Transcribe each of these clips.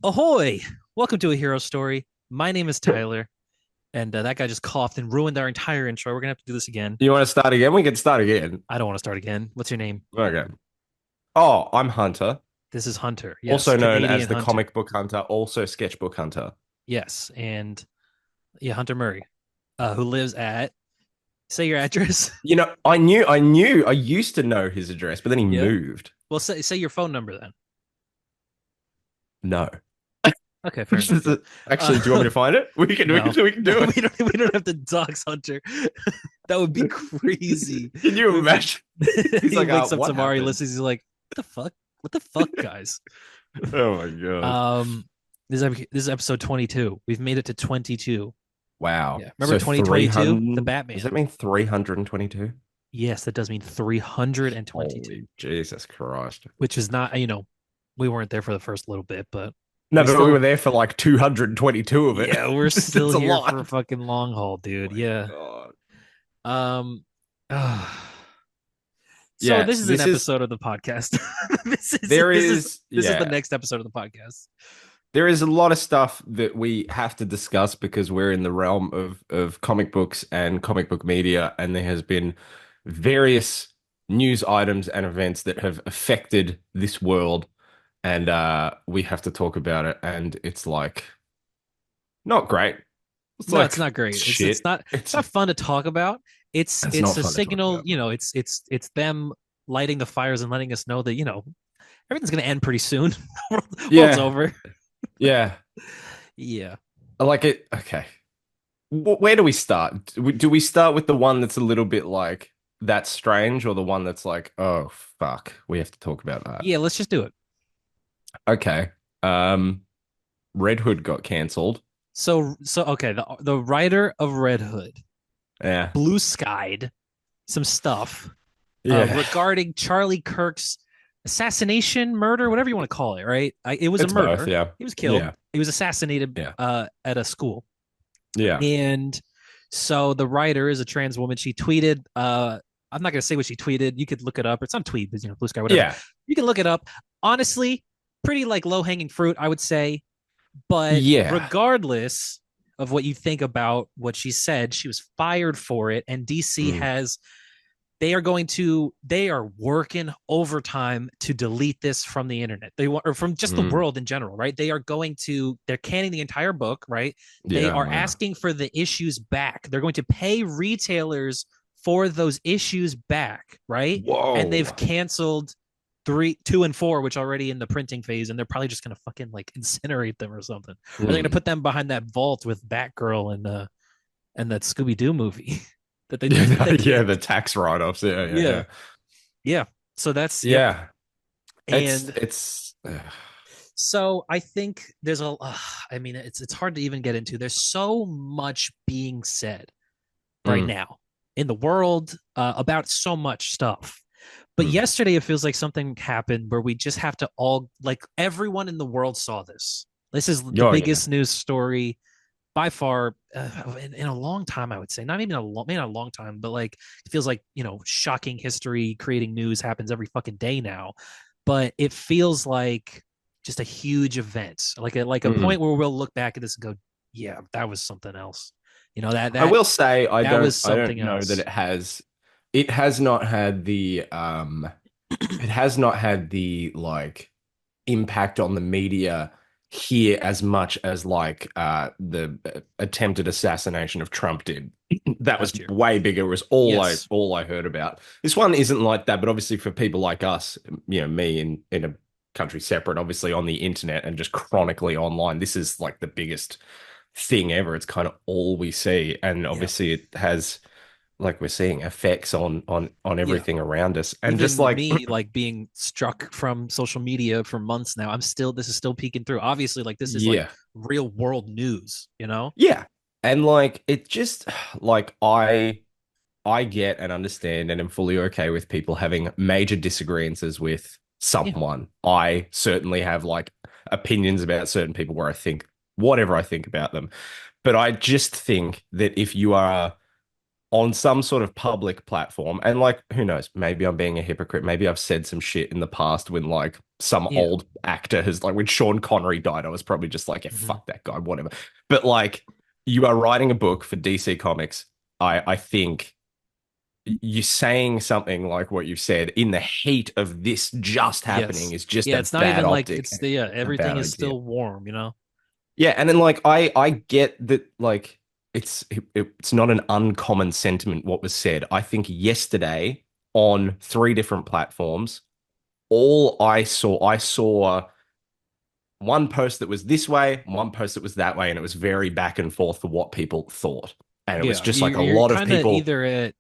Ahoy! Welcome to A Hero Story. My name is Tyler, and that guy just coughed and ruined our entire intro. We're gonna have to do this again. You want to start again? We can start again. I don't want to start again. What's your name? Okay. Oh, I'm Hunter, This is Hunter. Yes, also known as Canadian the Hunter. comic book hunter, also sketchbook hunter. Yes, and yeah, Hunter Murray, who lives at. Say your address. I used to know his address, but then he Yeah. moved. Well, say your phone number then. No. Okay, fair enough. Yeah. Actually, do you want me to find it? We can, we No, can, we can do it. we don't have to dox Hunter. That would be crazy. Can you imagine? He's He like, wakes up what tomorrow. He happened? listens. He's like, "What the fuck? What the fuck, guys?" Oh my God. Um, this is episode 22. We've made it to 22. Wow. Yeah. Remember So 2022? The 300, does Batman. that mean 322? Yes, that does mean 322, Holy Jesus Christ. which is not, we weren't there for the first little bit, but No, we but we were still, there for like 222 of it. yeah, we're still It's a here for a lot. fucking long haul, Oh dude. my Yeah. God. Um, uh, so Yeah, this is an episode of the podcast. this is there this is is, this is the yeah, next episode of the podcast. there is a lot of stuff that we have to discuss because we're in the realm of comic books and comic book media, and there has been various news items and events that have affected this world, and we have to talk about it, and it's like not great. It's No, it's like not great. It's shit. not it's not fun to talk about. It's It's it's not a fun to talk signal, about. it's them lighting the fires and letting us know that, everything's gonna end pretty soon. World's Yeah, over. yeah. Yeah. I like it. Okay. Where do we start? Do we start with the one that's a little bit like that's strange, or the one that's like, oh fuck, we have to talk about that? Yeah, let's just do it. Okay. Um, Red Hood got cancelled. So okay, the writer of Red Hood Yeah. blue skied some stuff Yeah. regarding Charlie Kirk's assassination, murder, whatever you want to call it, right? It was a It's both. murder. Yeah. He was killed. Yeah. He was assassinated Yeah. at a school. Yeah. And so the writer is a trans woman. She tweeted, I'm not gonna say what she tweeted. You could look it up. It's on tweet, blue sky, whatever. Yeah. You can look it up. Honestly, pretty like low hanging fruit, I would say. But Yeah. regardless of what you think about what she said, she was fired for it. And DC Mm. has they are working overtime to delete this from the internet. They want, or from just the Mm. world in general, right? They're canning the entire book, right? They Yeah. are Wow. asking for the issues back. They're going to pay retailers for those issues back, right? And they've Whoa. canceled three, two, and four, which are already in the printing phase, and they're probably just gonna fucking like incinerate them or something. Or they're gonna Mm. put them behind that vault with Batgirl and that Scooby Doo movie that they that they Yeah. Yeah. The canned. tax write-offs. Yeah. Yeah. Yeah, Yeah. yeah. So that's yep. Yeah. It's And it's. so I think there's I mean, it's hard to even get into. There's so much being said right Mm. now in the world about so much stuff. But Mm. yesterday, it feels like something happened where we just have to all, like, everyone in the world saw this. This is the Oh yeah. biggest news story by far in a long time, I would say. Not even maybe not a long time, but like, it feels like, shocking history creating news happens every fucking day now. But it feels like just a huge event, like a Mm. point where we'll look back at this and go, yeah, that was something else. That I that will say that was I don't something know that else. it has not had the it has not had the like impact on the media here as much as like the attempted assassination of Trump did. That was Last year. way bigger. It was Yes. all I heard about. This one isn't like that, but obviously for people like us, me in a country separate, obviously on the internet and just chronically online, this is like the biggest thing ever. It's kind of all we see, and Yeah. obviously it has, like we're seeing, effects on Yeah. everything around us, and just Even like me, like being struck from social media for months now, this is still peeking through. Obviously, like this is like yeah. real world news. Yeah. And like it just like I get and understand and am fully okay with people having major disagreements with Yeah. someone. I certainly have like opinions about certain people where I think whatever I think about them. But I just think that if you are on some sort of public platform, and like who knows, maybe I'm being a hypocrite, maybe I've said some shit in the past when like some Yeah. old actor has like when Sean Connery died, I was probably just like, yeah, Hmm. fuck that guy, whatever. But like you are writing a book for DC Comics. I think you saying something like what you said in the heat of this just happening Yes. is just Yeah, a it's not bad even like optic, it's the yeah, a everything bad is idea. still warm, you know? Yeah, and then like I get that like it's not an uncommon sentiment what was said. I think yesterday on three different platforms, all I saw one post that was this way, one post that was that way, and it was very back and forth for what people thought. And it was Yeah, just like a you're lot of kind of people, either at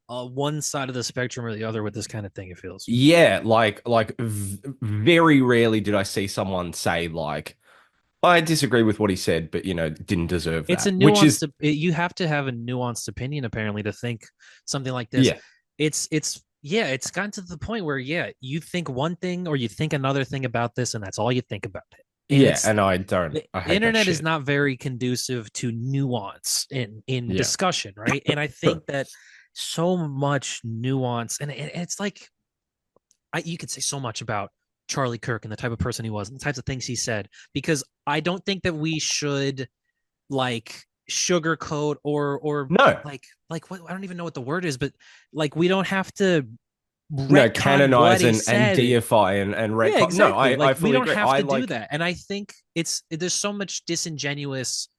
one side of the spectrum or the other with this kind of thing, it feels. yeah, like very rarely did I see someone say like, I disagree with what he said, but didn't deserve It's a that. Which is, you have to have a nuanced opinion apparently to think something like this. yeah, Yeah, it's gotten to the point where yeah, you think one thing or you think another thing about this and that's all you think about it. And yeah, it's and the I hate that internet is shit. not very conducive to nuance in Yeah. discussion, right? And I think that so much nuance and it's like you could say so much about Charlie Kirk and the type of person he was and the types of things he said because I don't think that we should like sugarcoat or No, like what I don't even know what the word is, but like we don't have to no, retcon what canonize he and said. deify and Yeah, retcon. No, exactly. I Like we fully don't agree. have I to do like, that. And I think there's so much disingenuous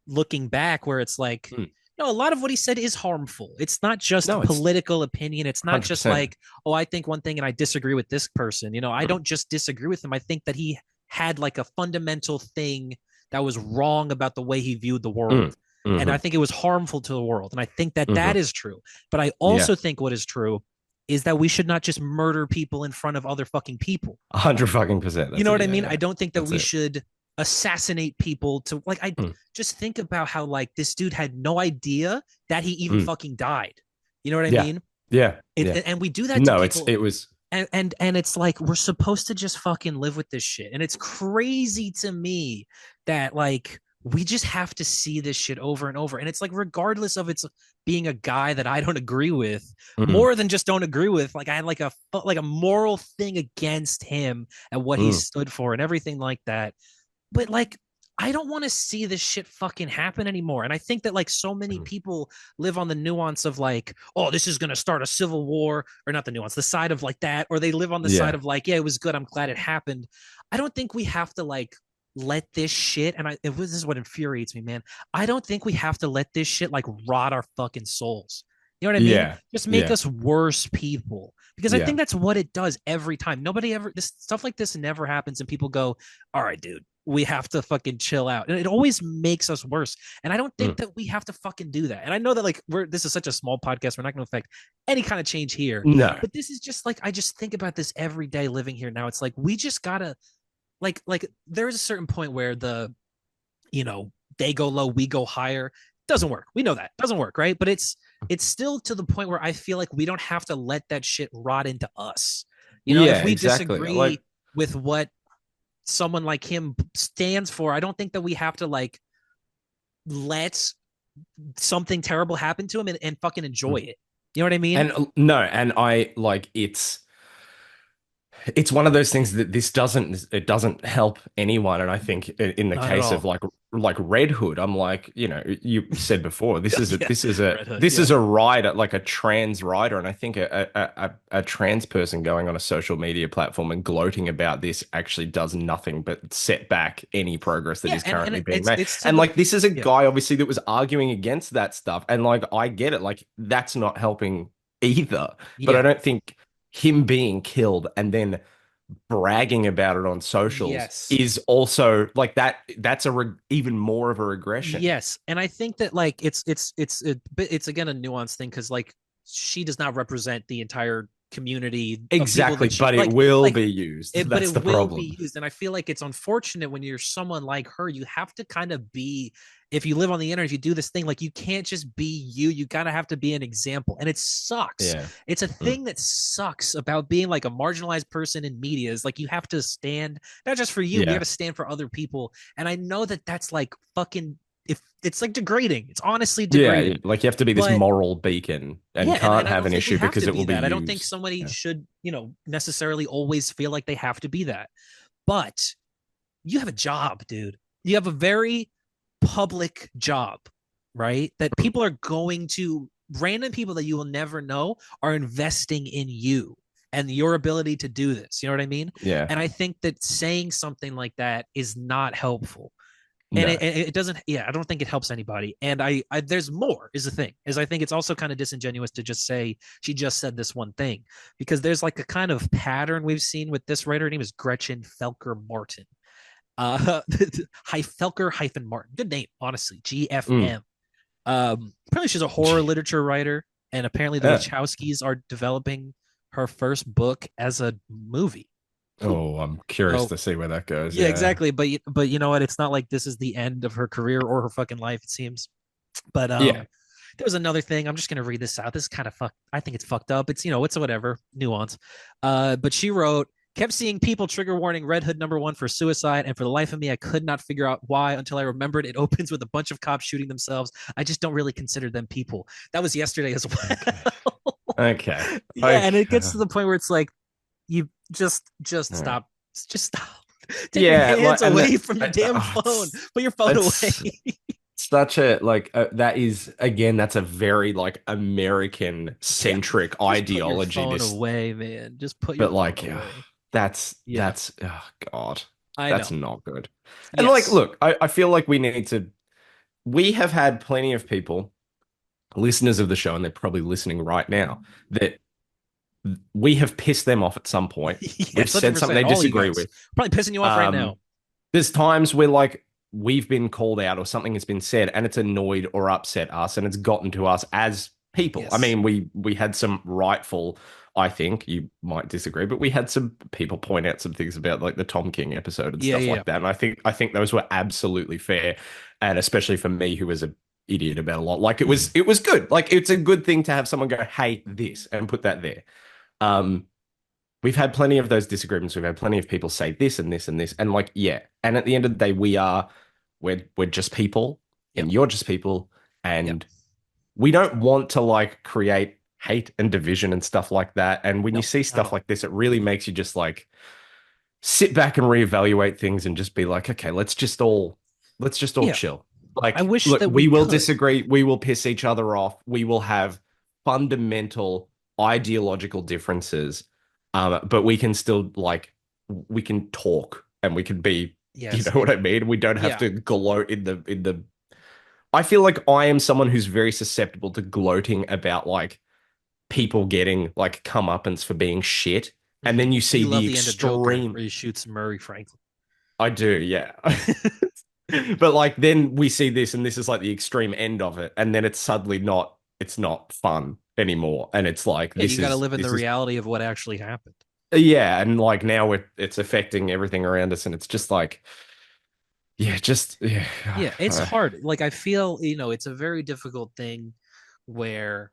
looking back where it's like mm, no, a lot of what he said is harmful. It's not just no, it's political opinion. It's not just 100%. like, oh, I think one thing and I disagree with this person. I Mm, don't just disagree with him. I think that he had like a fundamental thing that was wrong about the way he viewed the mm, world. And I hmm think it was harmful to the world. And I think that that hmm is true. But I Yeah, also think what is true is that we should not just murder people in front of other fucking people. 100 fucking percent. You That's know it. what I Yeah, mean? yeah, I don't think that that's we it. should assassinate people to like I Mm, just think about how like this dude had no idea that he even mm. fucking died. You know what I Yeah, mean? yeah, yeah. And we do that to No, people it was and it's like we're supposed to just fucking live with this shit. And it's crazy to me that like we just have to see this shit over and over. And it's like regardless of it's being a guy that I don't agree with, mm, more than just don't agree with, like I had like a moral thing against him and what he mm, stood for and everything like that. But like I don't want to see this shit fucking happen anymore. And I think that like so many mm. people live on the nuance of like, oh, this is gonna start a civil war, or not the nuance, the side of like that, or they live on the side Yeah, of like, yeah, it was good. I'm glad it happened. I don't think we have to like let this shit, and this is what infuriates me, man. I don't think we have to let this shit like rot our fucking souls. You know what I mean? yeah, Just make yeah, us worse people. Because I yeah. think that's what it does every time. Nobody ever this stuff like this never happens, and people go, all right, dude, we have to fucking chill out. And it always makes us worse. And I don't think Mm. that we have to fucking do that. And I know that like this is such a small podcast, we're not going to affect any kind of change here. No, But this is just like I just think about this every day living here now. It's like we just gotta like there's a certain point where you know they go low, we go higher. Doesn't work. We know that doesn't work, right? But it's still to the point where I feel like we don't have to let that shit rot into us. If yeah, we exactly. disagree Like, with what someone like him stands for, I don't think that we have to like let something terrible happen to him and fucking enjoy mm. it. You know what I mean? And no, and I like it's one of those things that it doesn't help anyone. And I think in the Not at case of all. like Red Hood, I'm like, you said before, Yeah. Red Hood. this Yeah. is a rider, like a trans rider. And I think a trans person going on a social media platform and gloating about this actually does nothing but set back any progress that Yeah. is And currently being it's made. it's to And the like this is a yeah. guy obviously that was arguing against that stuff. And like I get it, like that's not helping either. But I Yeah. don't think him being killed and then bragging about it on socials Yes. is also like that's even more of a regression. Yes. And I think that like it's again a nuanced thing because like she does not represent the entire community of people Exactly, that she but it will like be used. but That's it the will problem. be used. And I feel like it's unfortunate when you're someone like her, you have to kind of be, if you live on the internet, if you do this thing, like you can't just be you. You gotta have to be an example. And it sucks. Yeah. It's a Mm. thing that sucks about being like a marginalized person in media is like you have to stand, not just for you, we have Yeah. to stand for other people. And I know that that's like fucking if it's like degrading. It's honestly Yeah, degrading. like you have to be this But moral beacon and yeah, and can't I have don't an think we issue have because to it will be be that. I don't think used. somebody Yeah. should, necessarily always feel like they have to be that. But you have a job, dude. You have a very public job, right? That Mm. people are going to, random people that you will never know are investing in you and your ability to do this. You know what I mean? Yeah. And I think that saying something like that is not helpful. And No. it doesn't, yeah, I don't think it helps anybody. And I there's more is the thing, is I think it's also kind of disingenuous to just say she just said this one thing, because there's like a kind of pattern we've seen with this writer. Her name is Gretchen Felker Martin. Felker hyphen Martin. Good name, honestly. Mm. GFM. Apparently she's a horror literature writer, and apparently the Yeah. Wachowskis are developing her first book as a movie. Oh, I'm curious So to see where that goes. yeah, Yeah. exactly. But you know what? It's not like this is the end of her career or her fucking life. It seems. But Yeah. there was another thing. I'm just gonna read this out. This is kind of fucked. I think it's fucked up. It's it's whatever nuance. But she wrote, kept seeing people trigger warning Red Hood #1 for suicide, and for the life of me, I could not figure out why until I remembered it opens with a bunch of cops shooting themselves. I just don't really consider them people. That was yesterday as Okay. well. Okay. Yeah, and it Okay. gets to the point where it's like, you just Yeah. stop, just stop. Take your Yeah, hands like, and away from your damn oh, phone. Put your phone it's away. such a like that is again that's a very like American Yeah, centric just put your ideology. phone This, away, man. Just put your but phone like, away. Yeah, that's oh God, I that's know. not good. And like, Yes. look, I feel like we need to. We have had plenty of people, listeners of the show, and they're probably listening right now, that we have pissed them off at some point. We've Yes, said something 100%. they All you disagree guys. with. Probably pissing you off right Um, now. there's times where like we've been called out or something has been said and it's annoyed or upset us and it's gotten to us as people. I Yes. mean, we had some rightful, I think you might disagree, but we had some people point out some things about like the Tom King episode and Yeah, stuff yeah, like that. And I think those were absolutely fair. And especially for me, who was a idiot about a lot. Like yeah. it was good. Like it's a good thing to have someone go, hey, this, and put that there. Um, we've had plenty of those disagreements. We've had plenty of people say this and this and this. And like, yeah. And at the end of the day, we're just people Yep. and you're just people. Yep. And we don't want to like create hate and division and stuff like that. And when you No, see not at stuff all. like this, it really makes you just like sit back and reevaluate things and just be like, okay, let's just all Yeah. chill. I Like, wish look, that we we will could. disagree, we will piss each other off, we will have fundamental ideological differences, but we can still like we can talk and we can be, you Yes. know what I mean? We don't have Yeah. to gloat in the. I feel like I am someone who's very susceptible to gloating about like people getting like comeuppance for being shit. And then you see You love the the end of Joker extreme. where he shoots Murray Franklin. I do, yeah. But like then we see this and this is like the extreme end of it. And then it's not fun anymore. And it's like Yeah, you got to live in the this is reality of what actually happened. yeah, and like now it's affecting everything around us and it's just like yeah, just yeah. Yeah, it's hard. Like I feel, it's a very difficult thing where,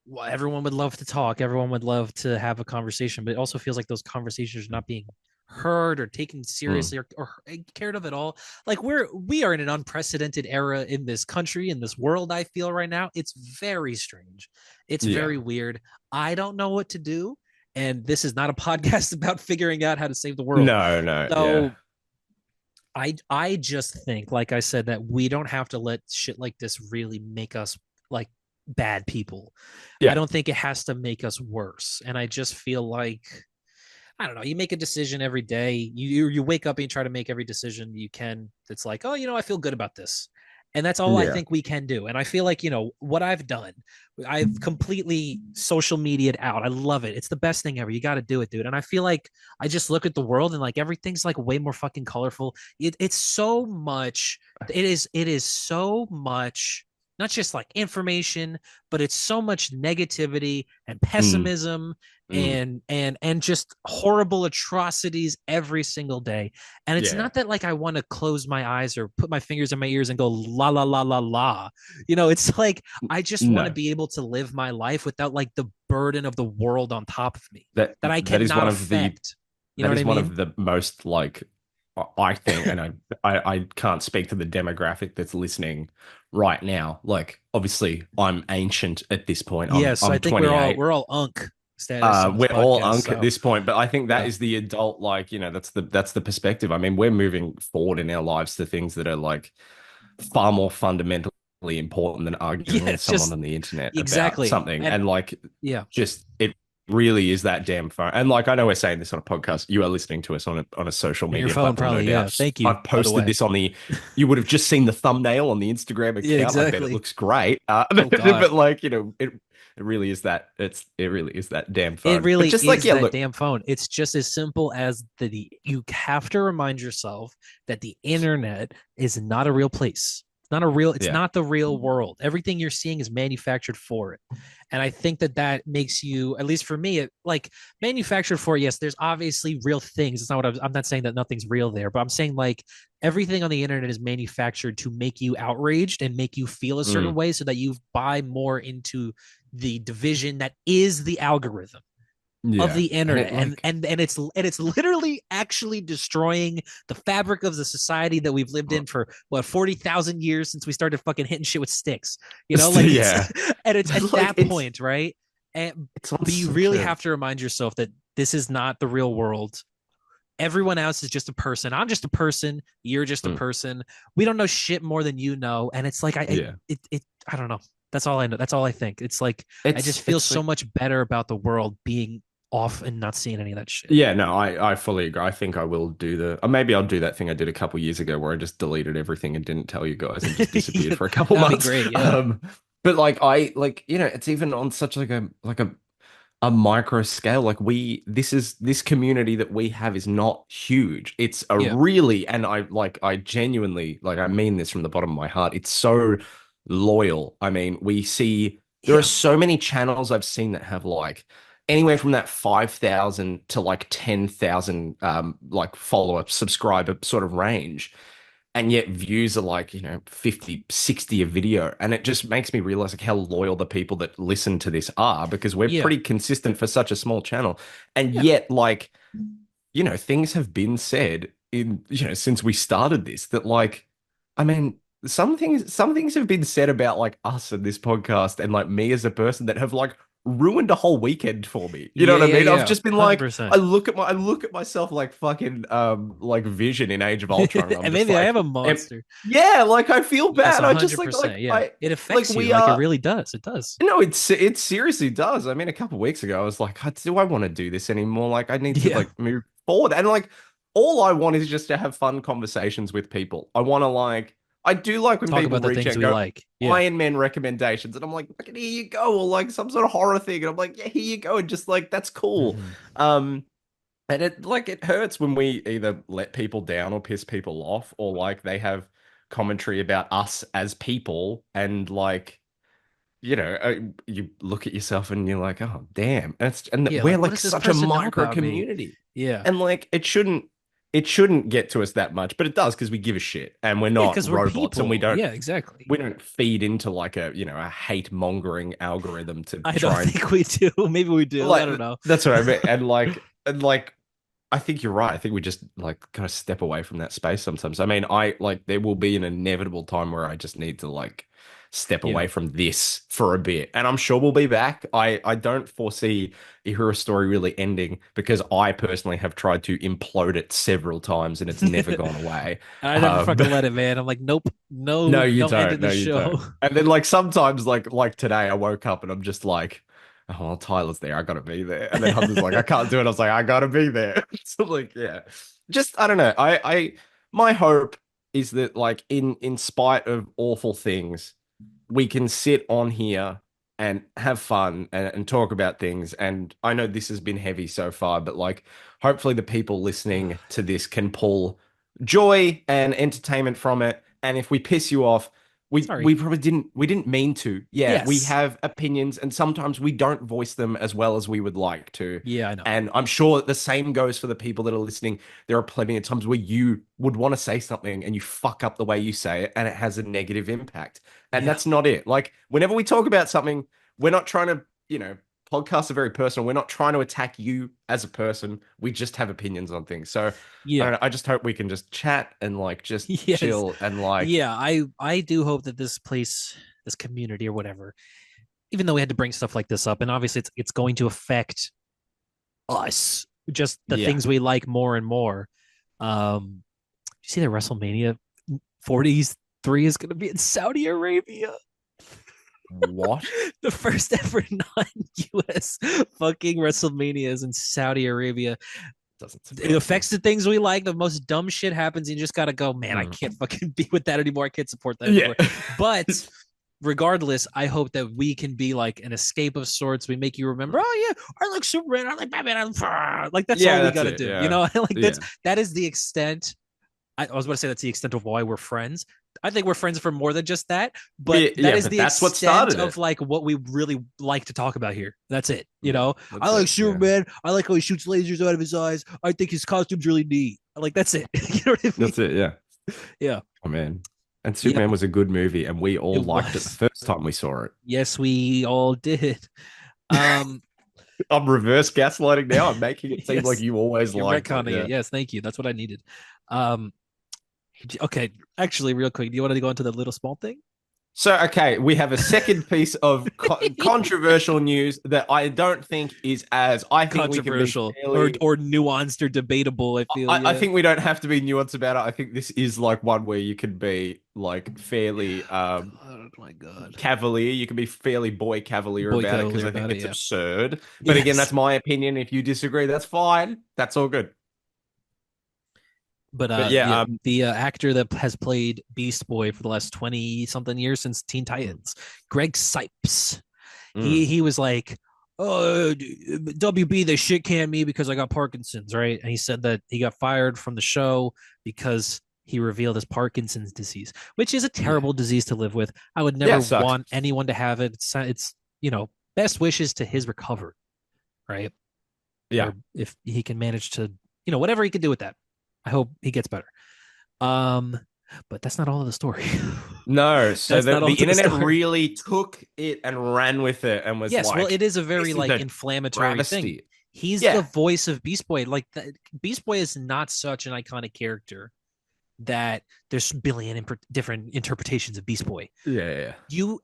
well, everyone would love to talk, everyone would love to have a conversation, but it also feels like those conversations are not being heard or taken Mm, seriously or cared of at all. Like we are in an unprecedented era in this country, in this world. I feel right now, it's very strange. It's yeah. very weird. I don't know what to do, and this is not a podcast about figuring out how to save the world. No, no, yeah. So I just think, like I said, that we don't have to let shit like this really make us like bad people. I Yeah. don't think it has to make us worse. And I just feel like, I don't know, you make a decision every day. You wake up and you try to make every decision you can. It's like, oh, I feel good about this. And that's all I Yeah. think we can do. And I feel like, what I've done, I've completely social media'd out. I love it. It's the best thing ever. You got to do it, dude. And I feel like I just look at the world and like everything's like way more fucking colorful. It's so much. It is so much, not just like information, but it's so much negativity and Mm, pessimism mm, and just horrible atrocities every single day. And it's yeah. not that like I want to close my eyes or put my fingers in my ears and go la la la la la. It's like I just want to No. be able to live my life without like the burden of the world on top of me That that I that is cannot one of the affect. You know that what is I one mean? of the most like I think, and I can't speak to the demographic that's listening right now. Like, obviously, I'm ancient at this point. Yes, I I'm think we're all 28. we're all unk status on this We're all podcast. unk at So this point, but I think that yeah. is the adult, like, that's the perspective. I mean, we're moving forward in our lives to things that are like far more fundamentally important than arguing Yeah, with it's someone just on the internet about exactly. something. And And like, yeah, just it really is that damn phone. And like, I know we're saying this on a podcast. You are listening to us on a social in your media phone platform, no probably. Yeah. doubt. Thank you, I've by the posted way. this on the. You would have just seen the thumbnail on the Instagram Yeah, account. I bet it exactly. looks great. Oh God. But like, it really is that. It really is that damn It phone. But really just like, is yeah, that look, damn phone. It's just as simple as you have to remind yourself that the internet is not a real place. It's yeah, not the real world. Everything you're seeing is manufactured for it. And I think that that makes you, at least for me, like manufactured for, yes, there's obviously real things. It's not what I'm not saying that nothing's real there, but I'm saying like everything on the internet is manufactured to make you outraged and make you feel a certain mm, way so that you buy more into the division that is the algorithm of yeah, the and internet, it like, and it's literally actually destroying the fabric of the society that we've lived in for what 40,000 years since we started fucking hitting shit with sticks, like it's yeah, and it's at like that point, right? And it's on but you such really a have to remind yourself that this is not the real world. Everyone else is just a person. I'm just a person. You're just a mm, person. We don't know shit more than you know, and it's like yeah. I don't know. That's all I know. That's all I think. It's like I just feel It's so like much better about the world being off and not seeing any of that shit. yeah, no, I fully agree. I think I will do maybe I'll do that thing I did a couple years ago where I just deleted everything and didn't tell you guys and just disappeared Yeah, for a couple that'd be months. great. Yeah. But like it's even on such a micro scale. Like this community that we have is not huge. It's a Yeah. really, and I genuinely, like, I mean this from the bottom of my heart. It's so loyal. I mean, there are Yeah. so many channels I've seen that have like anywhere from that 5,000 to like 10,000 like follower subscriber sort of range, and yet views are like 50, 60 a video, and it just makes me realize like how loyal the people that listen to this are, because we're Yeah. pretty consistent for such a small channel. And Yeah. yet, like, things have been said in since we started this, that like, I mean, some things have been said about like us and this podcast and like me as a person that have like ruined a whole weekend for me. You know Yeah. what I Yeah. mean? I've Yeah. just been like, 100%. I look at myself like fucking like Vision in Age of Ultron, and I'm And just maybe I am like, a monster. yeah, like I feel Yes, bad. a I just hundred like percent. Yeah. I It like affects you. we Like it are. really does. It does. No, it seriously does. I mean, a couple of weeks ago, I was like, do I want to do this anymore? Like, I need to Yeah. like move forward. And like, all I want is just to have fun conversations with people. I want to like, I do like when Talk people about the reach out things and we go, like. Yeah. Iron Man recommendations. And I'm like, fucking here you go. Or like some sort of horror thing. And I'm like, yeah, here you go. And just like, that's cool. Hmm. Um, and it hurts when we either let people down or piss people off, or like they have commentary about us as people, and like, you look at yourself and you're like, oh, damn. And Yeah. we're Like, what like does this such a person know micro about me? community. Yeah. And like it shouldn't get to us that much, but it does because we give a shit and we're Yeah. not Because we're robots, and we people. don't Yeah. Exactly. we don't feed into like a hate mongering algorithm to I don't try and think we do. Maybe we do. I like don't know. that's what I mean. And like I think you're right. I think we just like kind of step away from that space sometimes. I mean, I like there will be an inevitable time where I just need to like step Yeah. away from this for a bit. And I'm sure we'll be back. I don't foresee a hero story really ending, because I personally have tried to implode it several times and it's never gone away. I never Um, fucking let it, man. I'm like, nope, no, no, you no end don't. of No, the you show. don't. And then like sometimes like today I woke up and I'm just like, oh well, Tyler's there, I gotta be there. And then Hunter's like, I can't do it. I was like, I gotta be there. So like, yeah. Just I don't know. My hope is that like in spite of awful things, we can sit on here and have fun and talk about things. And I know this has been heavy so far, but like hopefully the people listening to this can pull joy and entertainment from it. And if we piss you off, we Sorry. probably didn't mean to. Yeah, we Yes. have opinions and sometimes we don't voice them as well as we would like to. Yeah, I know. And I'm sure the same goes for the people that are listening. There are plenty of times where you would want to say something and you fuck up the way you say it and it has a negative impact. And Yeah. that's not it. Like, whenever we talk about something, we're not trying to, podcasts are very personal. We're not trying to attack you as a person. We just have opinions on things. So I Yeah. don't know. I just hope we can just chat and like just Yes. chill and like Yeah, I do hope that this place, this community or whatever, even though we had to bring stuff like this up, and obviously it's going to affect us, just the yeah. things we like more and more. You see that WrestleMania 43 is going to be in Saudi Arabia? What? The first ever non-US fucking WrestleMania is in Saudi Arabia. Doesn't It surprise me. affects the things we like. The most dumb shit happens. And you just gotta go, man. I Mm. can't fucking be with that anymore. I can't support that Yeah. anymore. But regardless, I hope that we can be like an escape of sorts. We make you remember, oh yeah, I like Superman, I like Batman, like that's all Yeah, we that's gotta it. do. You Yeah. know, like Yeah. that is the extent. I was about to say that's the extent of why we're friends. I think we're friends for more than just that, but that Yeah, is but the that's what extent started of it. like what we really like to talk about here. That's it. You Yeah, know, I that's like it. Yeah. Superman. I like how he shoots lasers out of his eyes. I think his costume's really neat. Like that's it. You know what I mean? That's it. Yeah. Yeah. Oh man. And Yep. Superman was a good movie, and we all It liked it the was. first time we saw it. Yes, we all did. Um, I'm reverse gaslighting now. I'm making it seem like yes, you always you're liked it. retconning it. Yeah. Yes, thank you. That's what I needed. Um, okay, actually, real quick, do you want to go into the little small thing? So, okay, we have a second piece of controversial news that I don't think is as I think we can be Controversial fairly. or nuanced or debatable. I feel I yeah. think we don't have to be nuanced about it. I think this is like one where you can be like fairly Oh my god, cavalier. You can be fairly boy cavalier boy about it because cavalier I think about it. it's Yeah. absurd. But again, Yes, that's my opinion. If you disagree, that's fine. That's all good. but But yeah, the actor that has played Beast Boy for the last 20 something years since Teen mm, Titans, Greg Sipes. mm, He was like, oh, WB, they shit canned me because I got Parkinson's, right? And he said that he got fired from the show because he revealed his Parkinson's disease, which is a yeah, terrible disease to live with. I would yeah, never it sucks. want anyone to have it. It's best wishes to his recovery, right? Yeah. Or if he can manage to, whatever he can do with that. I hope he gets better. Um, but that's not all of the story. No, so That's the not all the of the internet story. really took it and ran with it and was Yes, well, like, it is a very this is like a inflammatory thing. travesty. He's the Yeah. voice of Beast Boy. Like Beast Boy is not such an iconic character that there's a billion different interpretations of Beast Boy. Yeah.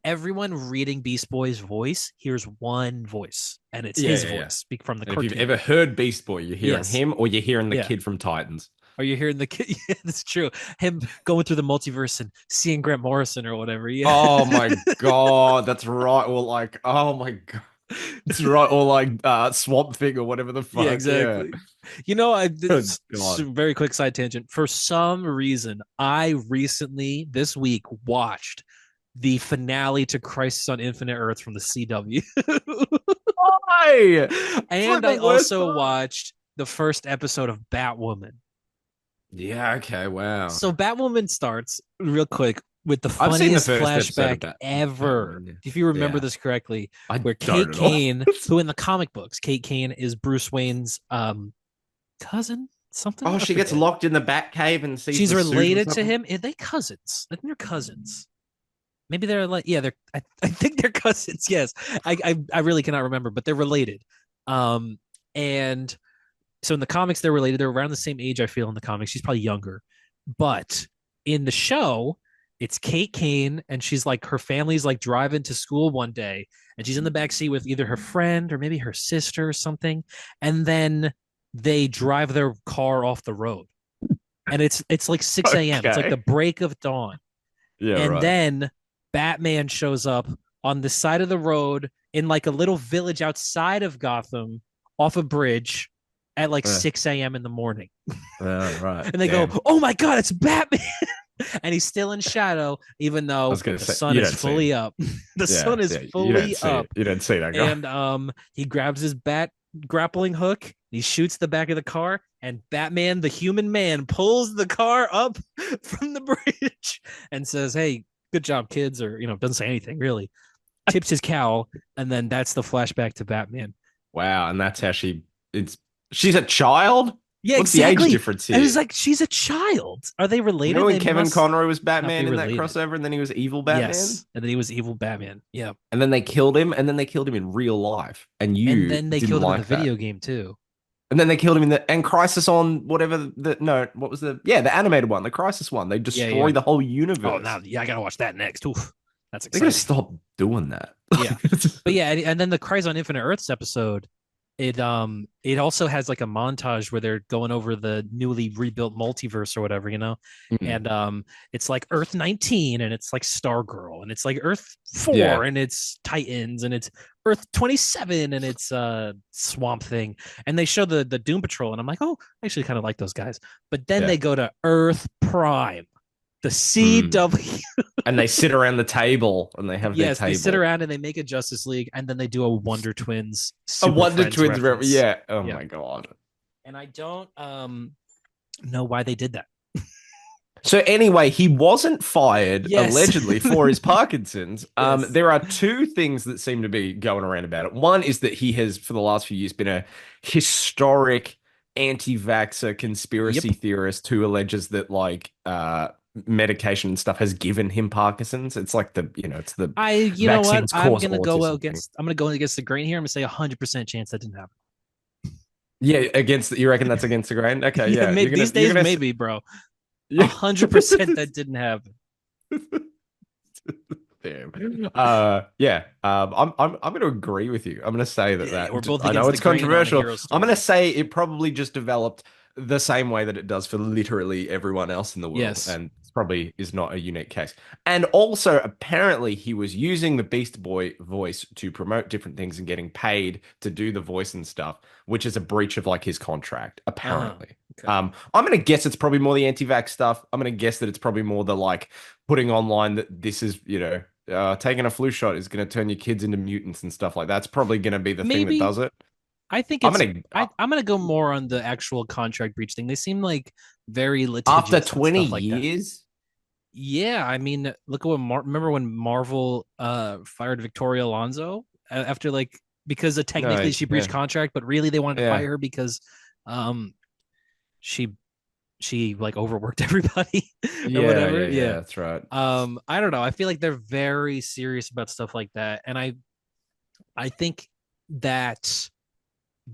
Everyone reading Beast Boy's voice hears one voice, and it's Yeah, his yeah, yeah. voice from the And if you've cartoon. ever heard Beast Boy, you're hearing Yes, him or you're hearing the yeah. kid from Titans. Are you hearing the kid? Yeah, that's true. Him going through the multiverse and seeing Grant Morrison or whatever. Yeah. Oh my God, that's right. Or like, oh my God. That's right. Or like Swamp Thing or whatever the Yeah, fuck. Yeah. exactly. Good God. Very quick side tangent. For some reason, I recently this week watched the finale to Crisis on Infinite Earth from the CW, Why? It's like and the I worst also part. watched the first episode of Batwoman. Yeah, okay, wow. So Batwoman starts real quick with the I've seen the funniest first episode of flashback ever. Batman. If you remember Yeah. this correctly, I where don't Kate at all. Kane, who in the comic books, Kate Kane is Bruce Wayne's cousin, something. Oh, I she gets forget. locked in the Batcave and sees She's the suit or related to something. him. Are they cousins? I think they're cousins. Maybe they're like, yeah, they're. I think they're cousins. Yes, I really cannot remember, but they're related. And so in the comics they're related. They're around the same age. I feel in the comics she's probably younger, but in the show it's Kate Kane, and she's like her family's like driving to school one day, and she's in the back seat with either her friend or maybe her sister or something, and then they drive their car off the road, and it's like 6 a.m. It's like Okay. the break of dawn, Yeah, and right. then Batman shows up on the side of the road in like a little village outside of Gotham off a bridge at like Uh, 6 a.m. in the morning. right. And they Damn. go, "Oh my god, it's Batman!" And he's still in shadow, even I though was gonna the say sun you is don't see fully him. up. The Yeah, sun is yeah. You don't fully see up, it. You don't see that guy. and he grabs his bat grappling hook. He shoots the back of the car, and Batman, the human man, pulls the car up from the bridge and says, "Hey, good job, kids," or doesn't say anything really. Tips his cowl, and then that's the flashback to Batman. Wow, and that's how she's a child? Yeah, What's the age exactly. difference And here? it's like she's a child. Are they You know related? when They Kevin must Conroy was not be Batman in that related. crossover, and then he was evil Batman, Yes. And then he was evil Batman. Yeah. and then they killed him, and then they killed him in real life, and And you then they didn't killed him in the like that. video game too. And then they killed him in the and Crisis on whatever the no, what was the animated one, the Crisis one. They Yeah, yeah. destroy the whole Oh, now universe. yeah, I gotta watch that next. Oof. That's They gotta exciting. stop doing that. Yeah. But yeah, and then the Cries on Infinite Earths episode, it also has like a montage where they're going over the newly rebuilt multiverse or whatever, you know. Mm, And it's like Earth 19 and it's like Stargirl and it's like Earth 4 yeah, and it's Titans and it's Earth 27 and it's Swamp Thing. And they show the Doom Patrol and I'm like, "Oh, I actually kind of like those guys." But then yeah. they go to Earth Prime, the Mm. CW. And they sit around the table and they have their Yes, they sit table. around and they make a Justice League, and then they do a Wonder Twins A Super Wonder Friends Twins, reference. yeah. Oh Yeah, my god. and I don't know why they did that. So anyway, he wasn't fired Yes. allegedly for his Parkinson's. Yes. There are two things that seem to be going around about it. One is that he has, for the last few years, been a historic anti-vaxxer Yep. conspiracy theorist who alleges that medication and stuff has given him Parkinson's. It's like it's the You know what? vaccines cause autism thing. I'm gonna go against the grain here. I'm gonna say 100% chance that didn't happen. Yeah, you reckon that's against the grain? Okay, Yeah, yeah, maybe these days, maybe, bro. yeah. 100% that didn't happen. Damn. Yeah. I'm going to agree with you. I'm going to say that Yeah, we're both I know against the it's grain on a controversial. hero I'm going story. to say it probably just developed the same way that it does for literally everyone else in the world, Yes. and it's probably is not a unique case. And also, apparently, he was using the Beast Boy voice to promote different things and getting paid to do the voice and stuff, which is a breach of like his contract, Uh-huh. apparently. Okay. I'm gonna guess it's probably more the anti-vax stuff. I'm gonna guess that it's probably more the like putting online that this is, taking a flu shot is gonna turn your kids into mutants and stuff like that. That's probably gonna be the thing that Maybe does it. I think I'm it's gonna I'm gonna go more on the actual contract breach thing. They seem like very after litigious and 20 stuff like that. years. Yeah, I mean, look at what remember when Marvel fired Victoria Alonso after like because technically No, she breached yeah, contract, but really they wanted to yeah, fire her because um she she like overworked everybody or yeah, whatever. yeah, yeah. Yeah. That's right. I don't know. I feel like they're very serious about stuff like that. And I think that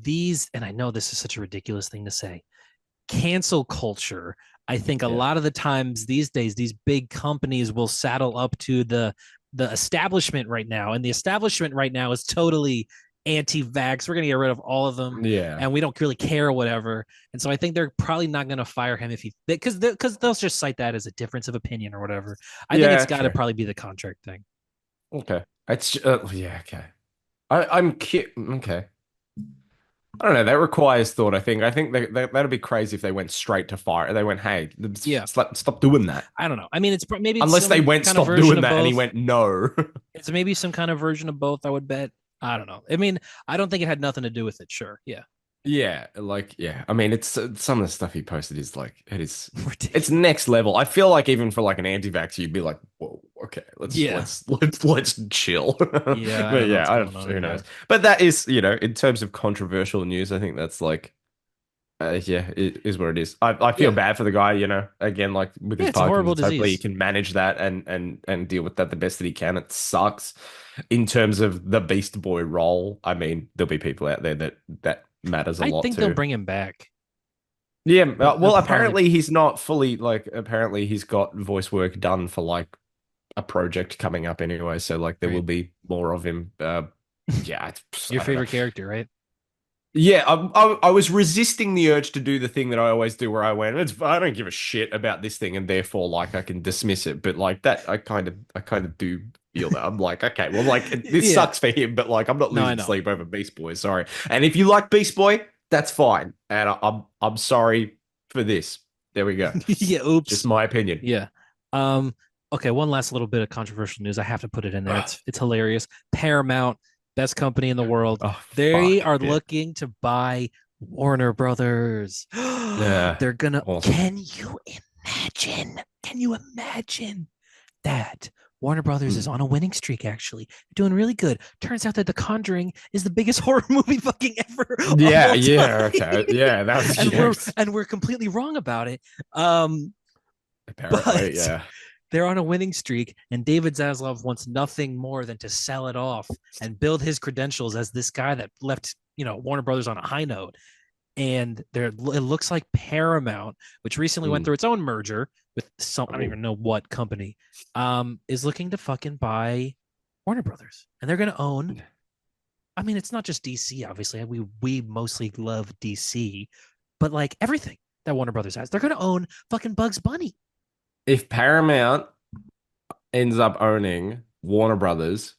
these, and I know this is such a ridiculous thing to say, cancel culture. I think a Yeah, lot of the times these days, these big companies will saddle up to the establishment right now, and the establishment right now is totally anti-vax. We're gonna get rid of all of them, yeah, and we don't really care, or whatever. And so I think they're probably not gonna fire him if he because they'll just cite that as a difference of opinion or whatever. I think it's yeah. got to True. probably be the contract thing. Okay. It's yeah. Okay. Okay. I don't know. That requires thought. I think that'd be crazy if they went straight to fire. They went, "Hey, Yeah, stop doing that." I don't know. I mean, maybe it's Unless they some went, kind of "Stop version doing of that," and he both. went, "No." It's maybe some kind of version of both, I would bet. I don't know. I mean, I don't think it had nothing to do with it. Sure. Yeah. Yeah, yeah. I mean, it's some of the stuff he posted is like it's Ridiculous. next level. I feel like even for like an anti-vax, you'd be like, "Whoa, okay, Yeah. let's chill." Yeah. I But don't know yeah, what's going on who over knows? there. But that is, in terms of controversial news, I think that's like, yeah, it is what it is. I feel Yeah. bad for the guy, again, like with Yeah. his It's a horrible Parkinson's. Hopefully, he disease. can manage that and deal with that the best that he can. It sucks in terms of the Beast Boy role. I mean, there'll be people out there that matters a I lot think they'll too. bring him back. Yeah, They'll well, probably. apparently he's not fully like. Apparently he's got voice work done for like a project coming up anyway. So like there will Great. be more of him. Yeah, Your I don't know. favorite character, right? Yeah, I was resisting the urge to do the thing that I always do, where I went, I don't give a shit about this thing, and therefore like I can dismiss it. But like that, I kind of do feel that I'm like, okay, well, like this Yeah. sucks for him, but like I'm not No, I losing know. sleep over Beast Boy. Sorry, and if you like Beast Boy, that's fine, and I'm sorry for this. There we go. Yeah. Just Oops. my opinion. Yeah. Um, okay, one last little bit of controversial news. I have to put it in there. Ugh. It's hilarious. Paramount, best company in the world. Oh They fuck are yeah, looking to buy Warner Brothers. yeah, They're gonna awesome. can you imagine? Can you imagine that? Warner Brothers is Mm. on a winning streak, actually. They're doing really good. Turns out that The Conjuring is the biggest horror movie fucking ever of Yeah, all time. yeah, okay. Yeah, that was and we're yes. and we're completely wrong about it. Um, Apparently, but yeah. they're on a winning streak, and David Zaslav wants nothing more than to sell it off and build his credentials as this guy that left, Warner Brothers on a high note. And it looks like Paramount, which recently went Mm. through its own merger with some, I don't Oh. even know what company, is looking to fucking buy Warner Brothers, and they're going to own. I mean, it's not just DC. Obviously, we mostly love DC, but like everything that Warner Brothers has, they're going to own fucking Bugs Bunny. If Paramount ends up owning Warner Brothers,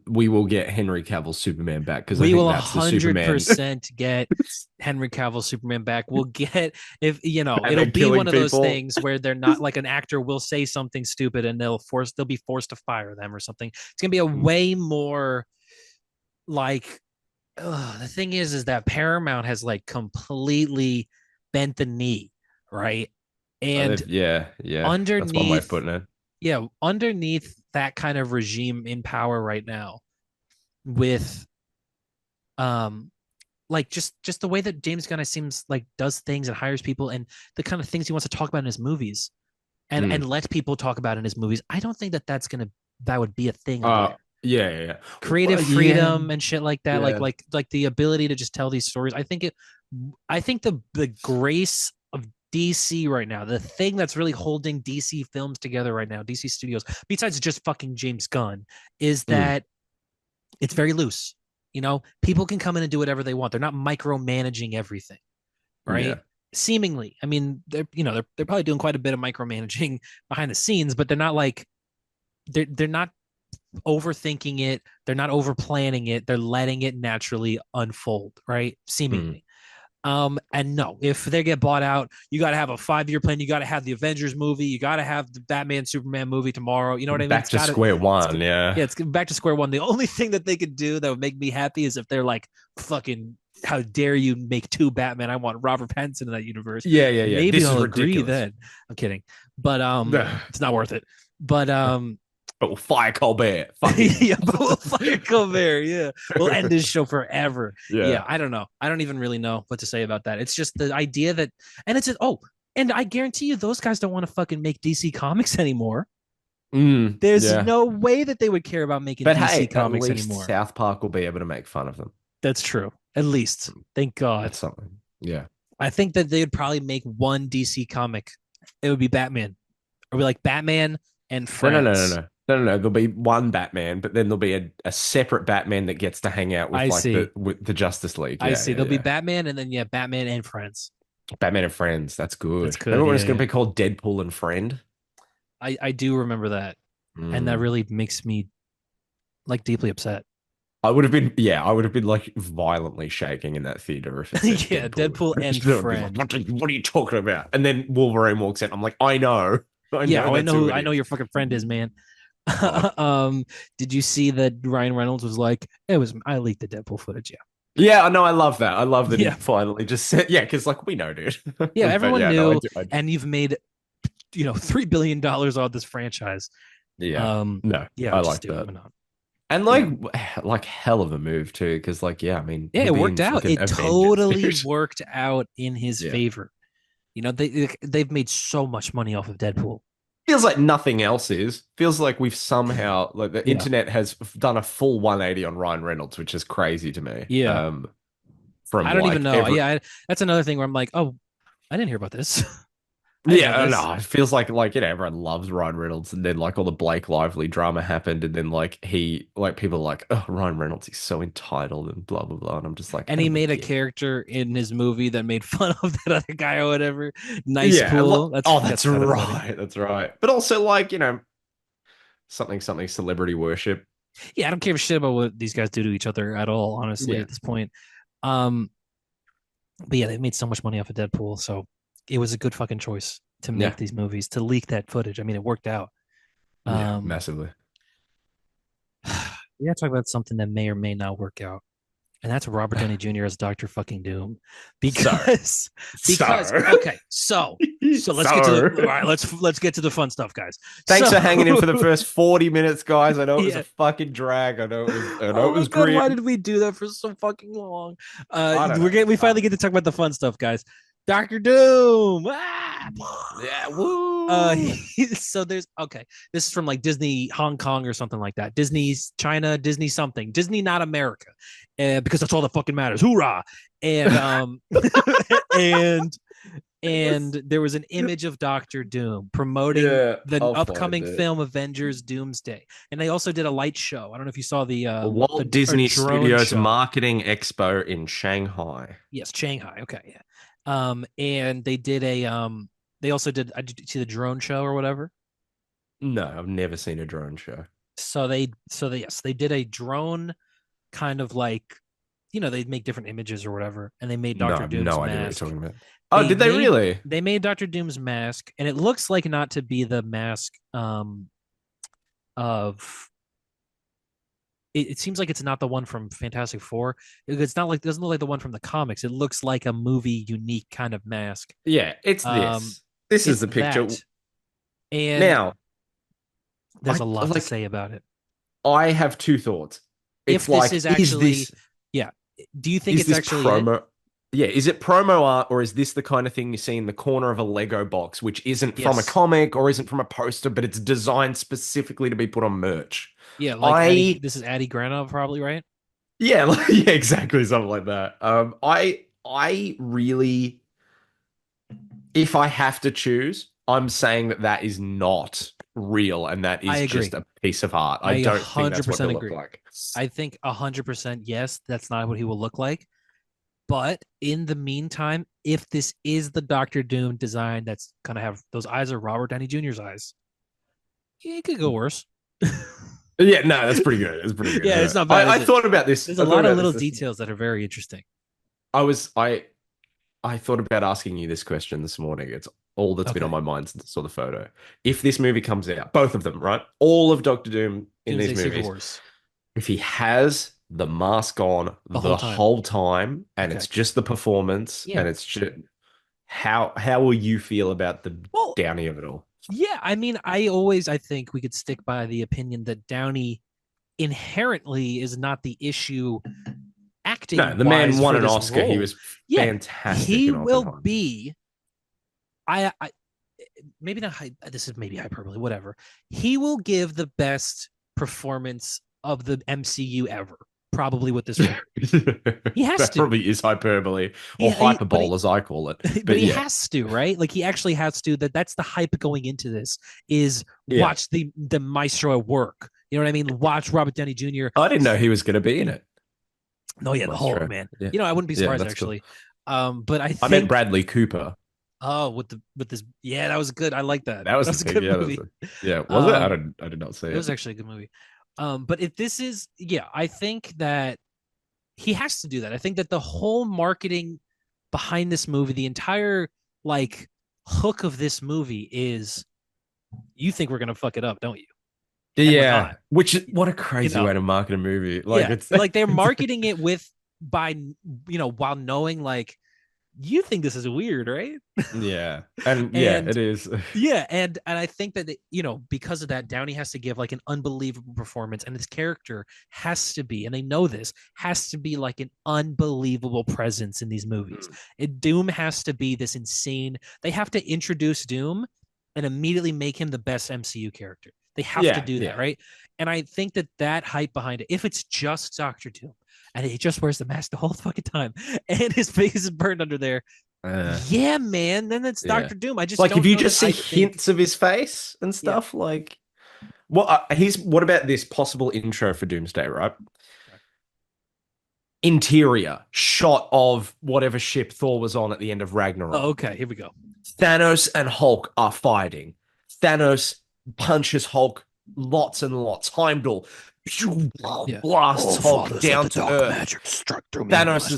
we will get Henry Cavill's Superman back because I We think will that's the Superman 100% get Henry Cavill Superman back. We'll get, if it'll Batman be killing one of those people. things where they're not, like, an actor will say something stupid and they'll be forced to fire them or something. It's gonna be a Mm. way more like, the thing is that Paramount has like completely bent the knee, right? And Yeah, yeah. That's one way of underneath, putting it. yeah, underneath that kind of regime in power right now, with um like just the way that James Gunn seems like does things and hires people, and the kind of things he wants to talk about in his movies, and Mm. let people talk about in his movies. I don't think that would be a thing Uh, again. yeah, yeah, yeah. Creative Yeah, freedom and shit like that, yeah. like the ability to just tell these stories. I think the grace of DC right now, the thing that's really holding DC films together right now, DC Studios, besides just fucking James Gunn, is Mm. that it's very loose. People can come in and do whatever they want. They're not micromanaging everything, right? Yeah. Seemingly, I mean, they're probably doing quite a bit of micromanaging behind the scenes, but they're not like they're not overthinking it. They're not over planning it. They're letting it naturally unfold, right? Mm. Seemingly. And no, if they get bought out, you got to have a 5-year plan. You got to have the Avengers movie. You got to have the Batman Superman movie tomorrow. You know what I mean? Back to square one, yeah. Yeah, it's back to square one. The only thing that they could do that would make me happy is if they're like, fucking, how dare you make two Batman? I want Robert Pattinson in that universe. Yeah, yeah, yeah. Maybe This is I'll agree ridiculous. then. I'm kidding, but it's not worth it. But But we'll fire Colbert. Fuck him. yeah, but we'll fucking Colbert. Yeah, we'll end this show forever. Yeah, Yeah. I don't know. I don't even really know what to say about that. It's just the idea that, and and I guarantee you, those guys don't want to fucking make DC Comics anymore. There's Yeah. no way that they would care about making But DC hey, at Comics least anymore. South Park will be able to make fun of them. That's true. At least, thank God. That's something. Yeah. I think that they would probably make one DC comic. It would be Batman. Or be like Batman and No, no, no, no, Friends. no. No, no, no. There'll be one Batman, but then there'll be a separate Batman that gets to hang out with I like see. the Justice League. I Yeah, see. yeah, There'll be yeah. Batman and then yeah, Batman and Friends. Batman and Friends. That's That's good. good. Remember when Yeah, it's going yeah. to be called Deadpool and Friend? I do remember that. And that Mm. really makes me like deeply upset. I would have been like violently shaking in that theater if it said Yeah, Deadpool. Deadpool and I'd be like, Friend. what are you talking about? And then Wolverine walks in. I'm like, I know. I Yeah, know oh, that's who it I know is. your fucking friend is, man. Oh. Did you see that Ryan Reynolds was like, I leaked the Deadpool footage, yeah. Yeah, I know. I love that. I love that he Yeah. finally just said, yeah, because like we know, dude. Yeah, But everyone yeah, no, knew, I do. and you've made, $3 billion on this franchise. Yeah, no, Yeah, I just like do it. that. Why not? And Yeah. like hell of a move too, because like, yeah, I mean, Yeah, he'll it be worked in out. fucking It Avengers, totally dude. worked out in his Yeah. favor. They've made so much money off of Deadpool. Feels like nothing else is. Feels like we've somehow like the Yeah. internet has done a full 180 on Ryan Reynolds, which is crazy to me. Yeah. From I don't even like know. every Yeah, that's another thing where I'm like, oh, I didn't hear about this. I didn't yeah, know I don't this. know. It feels like everyone loves Ryan Reynolds, and then like all the Blake Lively drama happened, and then like people are like, oh, Ryan Reynolds, he's so entitled and blah blah blah, and I'm just like, I And he don't made a get it. character in his movie that made fun of that other guy or whatever. Nice Yeah, pool. That's oh, that's that's kind of funny. right, that's right. But also like something celebrity worship. Yeah, I don't give a shit about what these guys do to each other at all, honestly, Yeah, at this point. Um, but yeah, they made so much money off of Deadpool, so it was a good fucking choice to make yeah, these movies, to leak that footage. I mean, it worked out. yeah, Um, massively. we gotta talk about something that may or may not work out. And that's Robert Downey Jr. as Doctor Fucking Doom, So, because because so, okay, so let's get to the all so. right. Let's get to the fun stuff, guys. Thanks So for hanging in for the first 40 minutes, guys. I know it was a yeah. fucking drag. I know Oh it my was god, grim. why did we do that for so fucking long? I don't know. We finally get to talk about the fun stuff, guys. Doctor Doom. Ah! Yeah, woo. So there's okay. This is from like Disney Hong Kong or something like that. Disney's China, Disney something, Disney not America, because that's all that fucking matters. Hoorah! And and there was an image of Doctor Doom promoting Yeah, the I'll find upcoming it. film Avengers Doomsday, and they also did a light show. I don't know if you saw the Walt Disney drone Studios show. Marketing Expo in Shanghai. Yes, Shanghai. Okay, yeah. And they did they also did. Did you see the drone show or whatever? No, I've never seen a drone show. Yes, they did a drone kind of like, they make different images or whatever, and they made No, I Doctor have Doom's no idea what you're mask. talking about. Oh, did they really? They made Doctor Doom's mask, and it looks like not to be the mask of it seems like it's not the one from Fantastic Four. It's not like it doesn't look like the one from the comics. It looks like a movie unique kind of mask. Yeah, it's Um this. This is it's the picture. that. And Now, there's a lot to like say about it. I have two thoughts. If It's this like, is actually, this yeah. Do you think is it's this actually it? promo? Yeah, is it promo art or is this the kind of thing you see in the corner of a Lego box, which isn't from a Yes. comic or isn't from a poster, but it's designed specifically to be put on merch? Yeah, like Addy. I This is Addy Granov, probably, right? Yeah, yeah, exactly, something like that. I really, if I have to choose, I'm saying that that is not real and that I is just agree. a piece of art. I I don't think that's what 100% he'll look agree. like. I think 100% yes, that's not what he will look like. But in the meantime, if this is the Doctor Doom design that's gonna have those eyes are Robert Downey Jr.'s eyes, it could go worse. Yeah, no, that's pretty good. It's pretty good. Yeah, it's Yeah. not bad, is I it? thought about this. There's I a thought lot of about little this. details that are very interesting. I was I thought about asking you this question this morning. It's all that's been on Okay. my mind since I saw the photo. If this movie comes out, both of them, right? All of Doctor Doom in Doomsday these Secret movies, Wars if he has the mask on the whole the time. whole time and Okay. it's just the performance Yeah. and it's just how will you feel about the Well, Downey of it all? yeah. I mean, I think we could stick by the opinion that Downey inherently is not the issue No, acting the man wise won for an this Oscar. He role. was Yeah, fantastic he in will Oppenheimer. be. I maybe not. This is maybe hyperbole. Whatever. He will give the best performance of the MCU ever. Probably with this film. He has That to. probably is hyperbole or hyperbole, as I call it. But But he yeah, has to, right? Like he actually has to. That's the hype going into this. Is yeah. watch the maestro at work. You know what I mean? Watch Robert Downey Jr. I didn't know he was going to be in it. No, yeah, the Hulk, Maestro. man. Yeah, I wouldn't be yeah, surprised that's cool. actually. But I I meant think Bradley Cooper. oh, with this, yeah, that was good. I like that. That was That was a big. good Yeah, movie. yeah. Was it? Um, I did not see it was it. actually a good movie. But if this is, yeah, I think that he has to do that. I think that the whole marketing behind this movie, the entire like hook of this movie is you think we're gonna fuck it up, don't you? And we're Yeah, not. which is what a You crazy know, way to market a movie. Like yeah, it's like they're marketing it with by while knowing like you think this is weird, right? yeah, and yeah, And it is. yeah, and I think that because of that, Downey has to give like an unbelievable performance, and his character has to be, and they know this, has to be like an unbelievable presence in these movies. Doom has to be this insane. They have to introduce Doom and immediately make him the best MCU character. They have to Yeah, do that, yeah. right? And I think that hype behind it, if it's just Doctor Doom and he just wears the mask the whole fucking time and his face is burned under there, Uh, yeah, man, then it's yeah. Doctor Doom. I just Like if don't you know that just see I think. hints of his face and Yeah. stuff, like what about this possible intro for Doomsday, right? Interior shot of whatever ship Thor was on at the end of Oh, Ragnarok. okay, here we go. Thanos and Hulk are fighting. Thanos punches Hulk lots and lots. Heimdall Yeah. blasts Hulk fathers of down the to dark Earth. magic struck through me Thanos last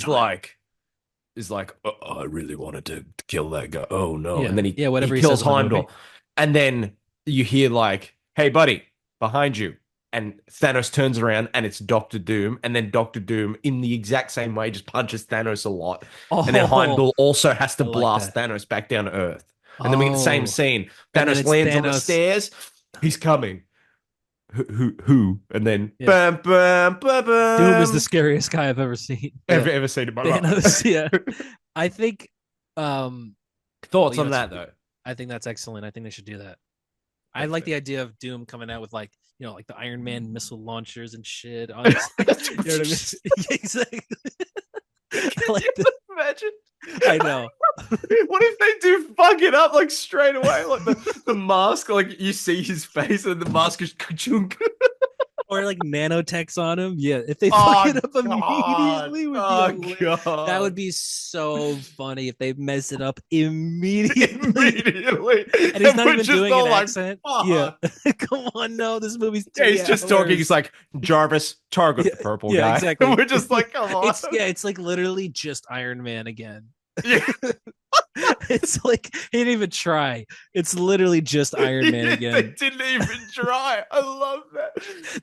is time. like, oh, I really wanted to kill that guy. Oh no! Yeah. And then Whatever he he kills says in the movie. Heimdall, and then you hear like, "Hey, buddy, behind you!" and Thanos turns around and it's Doctor Doom, and then Doctor Doom in the exact same way just punches Thanos a lot, and then Oh, Heimdall also has to I like blast that. Thanos back down to Earth, and then we get the same Oh, scene. and then Thanos it's lands on the Thanos. stairs. He's coming. Who? And then Yeah. bam, bam, bam, Doom is the bam. scariest guy I've ever seen. Yeah. Ever seen in my Thanos, life? yeah. I think well, Thoughts on that though? I think that's excellent. I think they should do that. I That's like fair. the idea of Doom coming out with like, like the Iron Man missile launchers and shit on his, you know what I mean? Yeah, exactly. I Could like you the imagine? I know. What if they do fuck it up like straight away? Like the mask, like you see his face and the mask is ka-chunk. Or like nanotechs on him. Yeah, if they fuck Oh it up God. immediately, would be Oh that would God. be so funny if they messed it up immediately. Immediately. And he's And not we're even just doing an all like, accent. Yeah, fuck. come on, no, this movie's Yeah, he's 3 just talking. He's hours. like, Jarvis, target Yeah, the purple yeah, guy. And exactly. we're just like, come on. It's like literally just Iron Man again. Yeah. It's like he didn't even try. It's literally just Iron Man They again. didn't even try. I love that.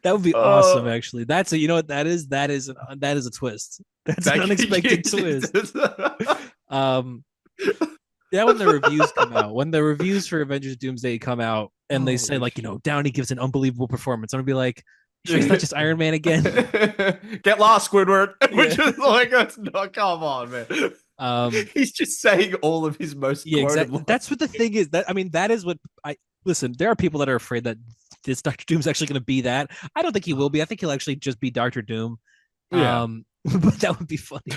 That would be awesome. Oh, Actually, that's a you know what that is. That is a twist. That's an that unexpected twist. Um, yeah, when the reviews come out, when the reviews for Avengers Doomsday come out, and they say Holy like, shit. Downey gives an unbelievable performance, I'm gonna be like, you sure he's not just Iron Man again? Get lost, Squidward. Yeah. Which is like, that's not, come on, man. Um, He's just saying all of his most yeah, quoted exactly. lines. That's what the thing is. That I mean, that is what I listen. There are people that are afraid that this Doctor Doom's actually going to be that. I don't think he will be. I think he'll actually just be Doctor Doom. Yeah. But that would be funny.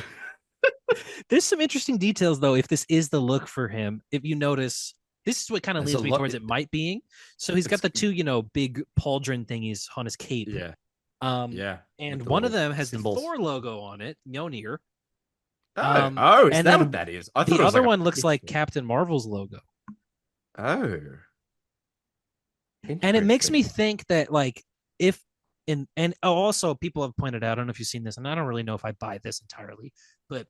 There's some interesting details though. If this is the look for him, if you notice, this is what kind of There's a leans me lot. towards it might being. So he's got the two, big pauldron thingies on his cape. Yeah. Um, Yeah. and With the one of little them has symbols. the Thor logo on it, Mjolnir. Oh, is And that then what that is? I thought the it was other like a one looks like picture. Captain Marvel's logo. Oh, And it makes interesting. me think that like if and also people have pointed out, I don't know if you've seen this, and I don't really know if I buy this entirely, but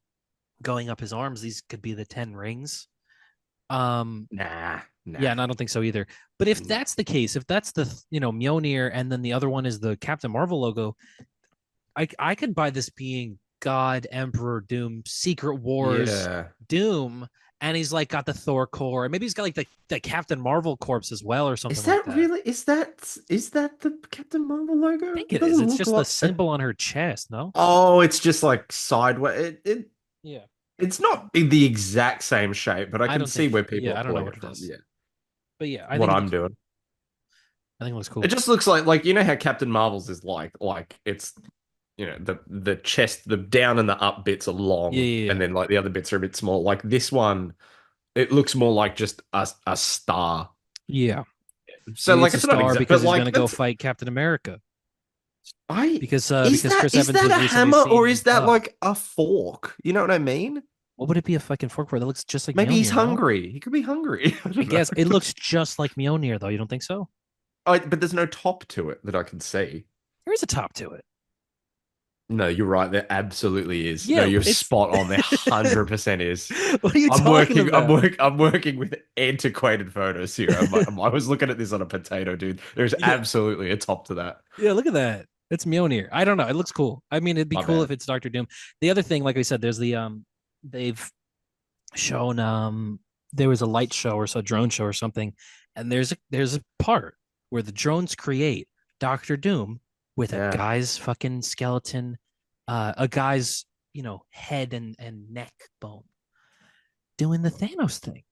going up his arms, these could be the 10 rings. Nah, Yeah, nah. and I don't think so either. But if Nah. that's the case, if that's the Mjolnir, and then the other one is the Captain Marvel logo, I could buy this being God, Emperor Doom, Secret Wars Yeah. Doom, and he's like got the Thor core, and maybe he's got like the Captain Marvel corpse as well, or something Is like that that. really? Is that the Captain Marvel I logo? think It it is. doesn't It's look just the like. symbol on her chest, no? Oh, it's just like sideways. Yeah. It's not in the exact same shape, but I I can don't see think. where people Yeah, are I don't know pulling what it it from. is, Yeah, but yeah, I what think it'd I'm be cool. doing. I think it looks It cool. just looks like you know how Captain Marvel's is like it's the chest, the down and the up bits are Yeah, long, yeah, and yeah. then like the other bits are a bit small. Like this one, it looks more like just a star. Yeah. So Maybe like it's a it's not star exact, because but he's like gonna go that's fight Captain America I because Chris is Evans that was a recently hammer or seen is that buff. like a fork? You know what I mean? What would it be a fucking fork for? That looks just like Maybe he's Mjolnir, no? hungry. He could be hungry. I I don't know. guess it looks just like Mjolnir, though. You don't think so? But there's no top to it that I can see. There is a top to it. No, you're right. There absolutely is. No, Yeah, you're it's. spot on. There 100% is. What are you I'm talking working. about? I'm working with antiquated photos here. I was looking at this on a potato, dude. There's Yeah, absolutely a top to that. yeah. Look at that. It's Mjolnir. I don't know. It looks cool. I mean, it'd be My cool if bad. it's Doctor Doom. The other thing, like I said, there's they've shown there was a light show or so drone show or something, and there's a part where the drones create Doctor Doom with a Yeah. guy's fucking skeleton, a guy's head and neck bone doing the Thanos thing,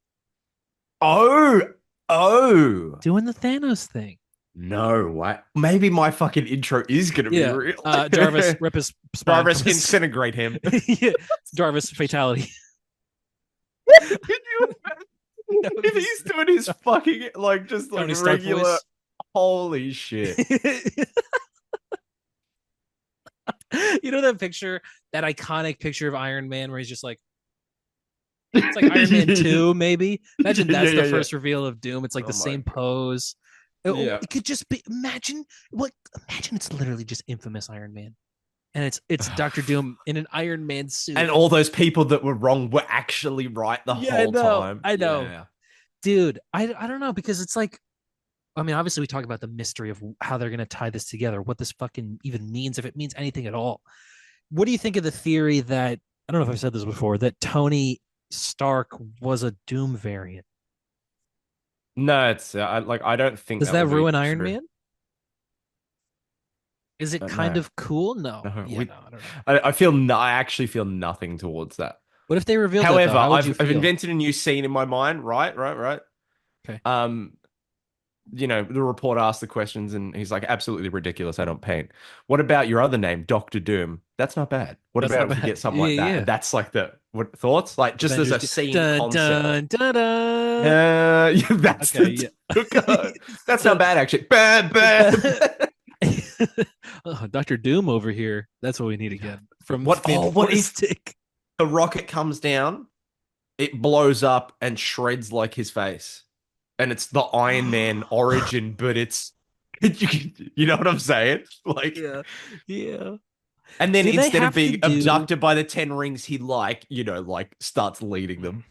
Oh, oh. doing the Thanos thing. No way. Maybe my fucking intro is gonna be Yeah, real. Jarvis rip his spine Jarvis, from his incinerate him. yeah, Jarvis fatality. Can you imagine That would if be he's doing his fucking like just like Tony Stark regular? voice. Holy shit! You know that picture, that iconic picture of Iron Man where he's just like, it's like Iron Man 2, maybe. Imagine Yeah, that's yeah, the yeah. first reveal of Doom. It's like Oh the my same god. pose. Yeah. It could just be imagine it's literally just infamous Iron Man. And it's Doctor Doom in an Iron Man suit. And all those people that were wrong were actually right the Yeah, I whole know. time. I know. Yeah. Dude, I don't know, because it's like I mean, obviously, we talk about the mystery of how they're going to tie this together, what this fucking even means, if it means anything at all. What do you think of the theory that, I don't know if I've said this before, that Tony Stark was a Doom variant? No, it's I don't think Does that that would be ruin Iron true. Man? Is it But kind no, of cool? No. no, Yeah, no, I don't know. I actually feel nothing towards that. What if they revealed that though? However, How would you I've feel? invented a new scene in my mind. Right. Okay. Um, the reporter asked the questions and he's like, absolutely ridiculous. I don't paint. What about your other name, Doctor Doom? That's not bad. What That's about not if we bad. get something Yeah, like that? yeah. That's like the what thoughts? Like just as Avengers. a scene Dun concept. dun dun dun. Yeah, that's Okay, the yeah. that's So not bad actually. Bad. oh, Doctor Doom over here. That's what we need again from What if Fantastic. the rocket comes down, it blows up and shreds like his face? And it's the Iron Man origin, but it's you know what I'm saying? Like, Yeah, yeah. and then Do they instead of have to being do? abducted by the Ten Rings, he like starts leading them.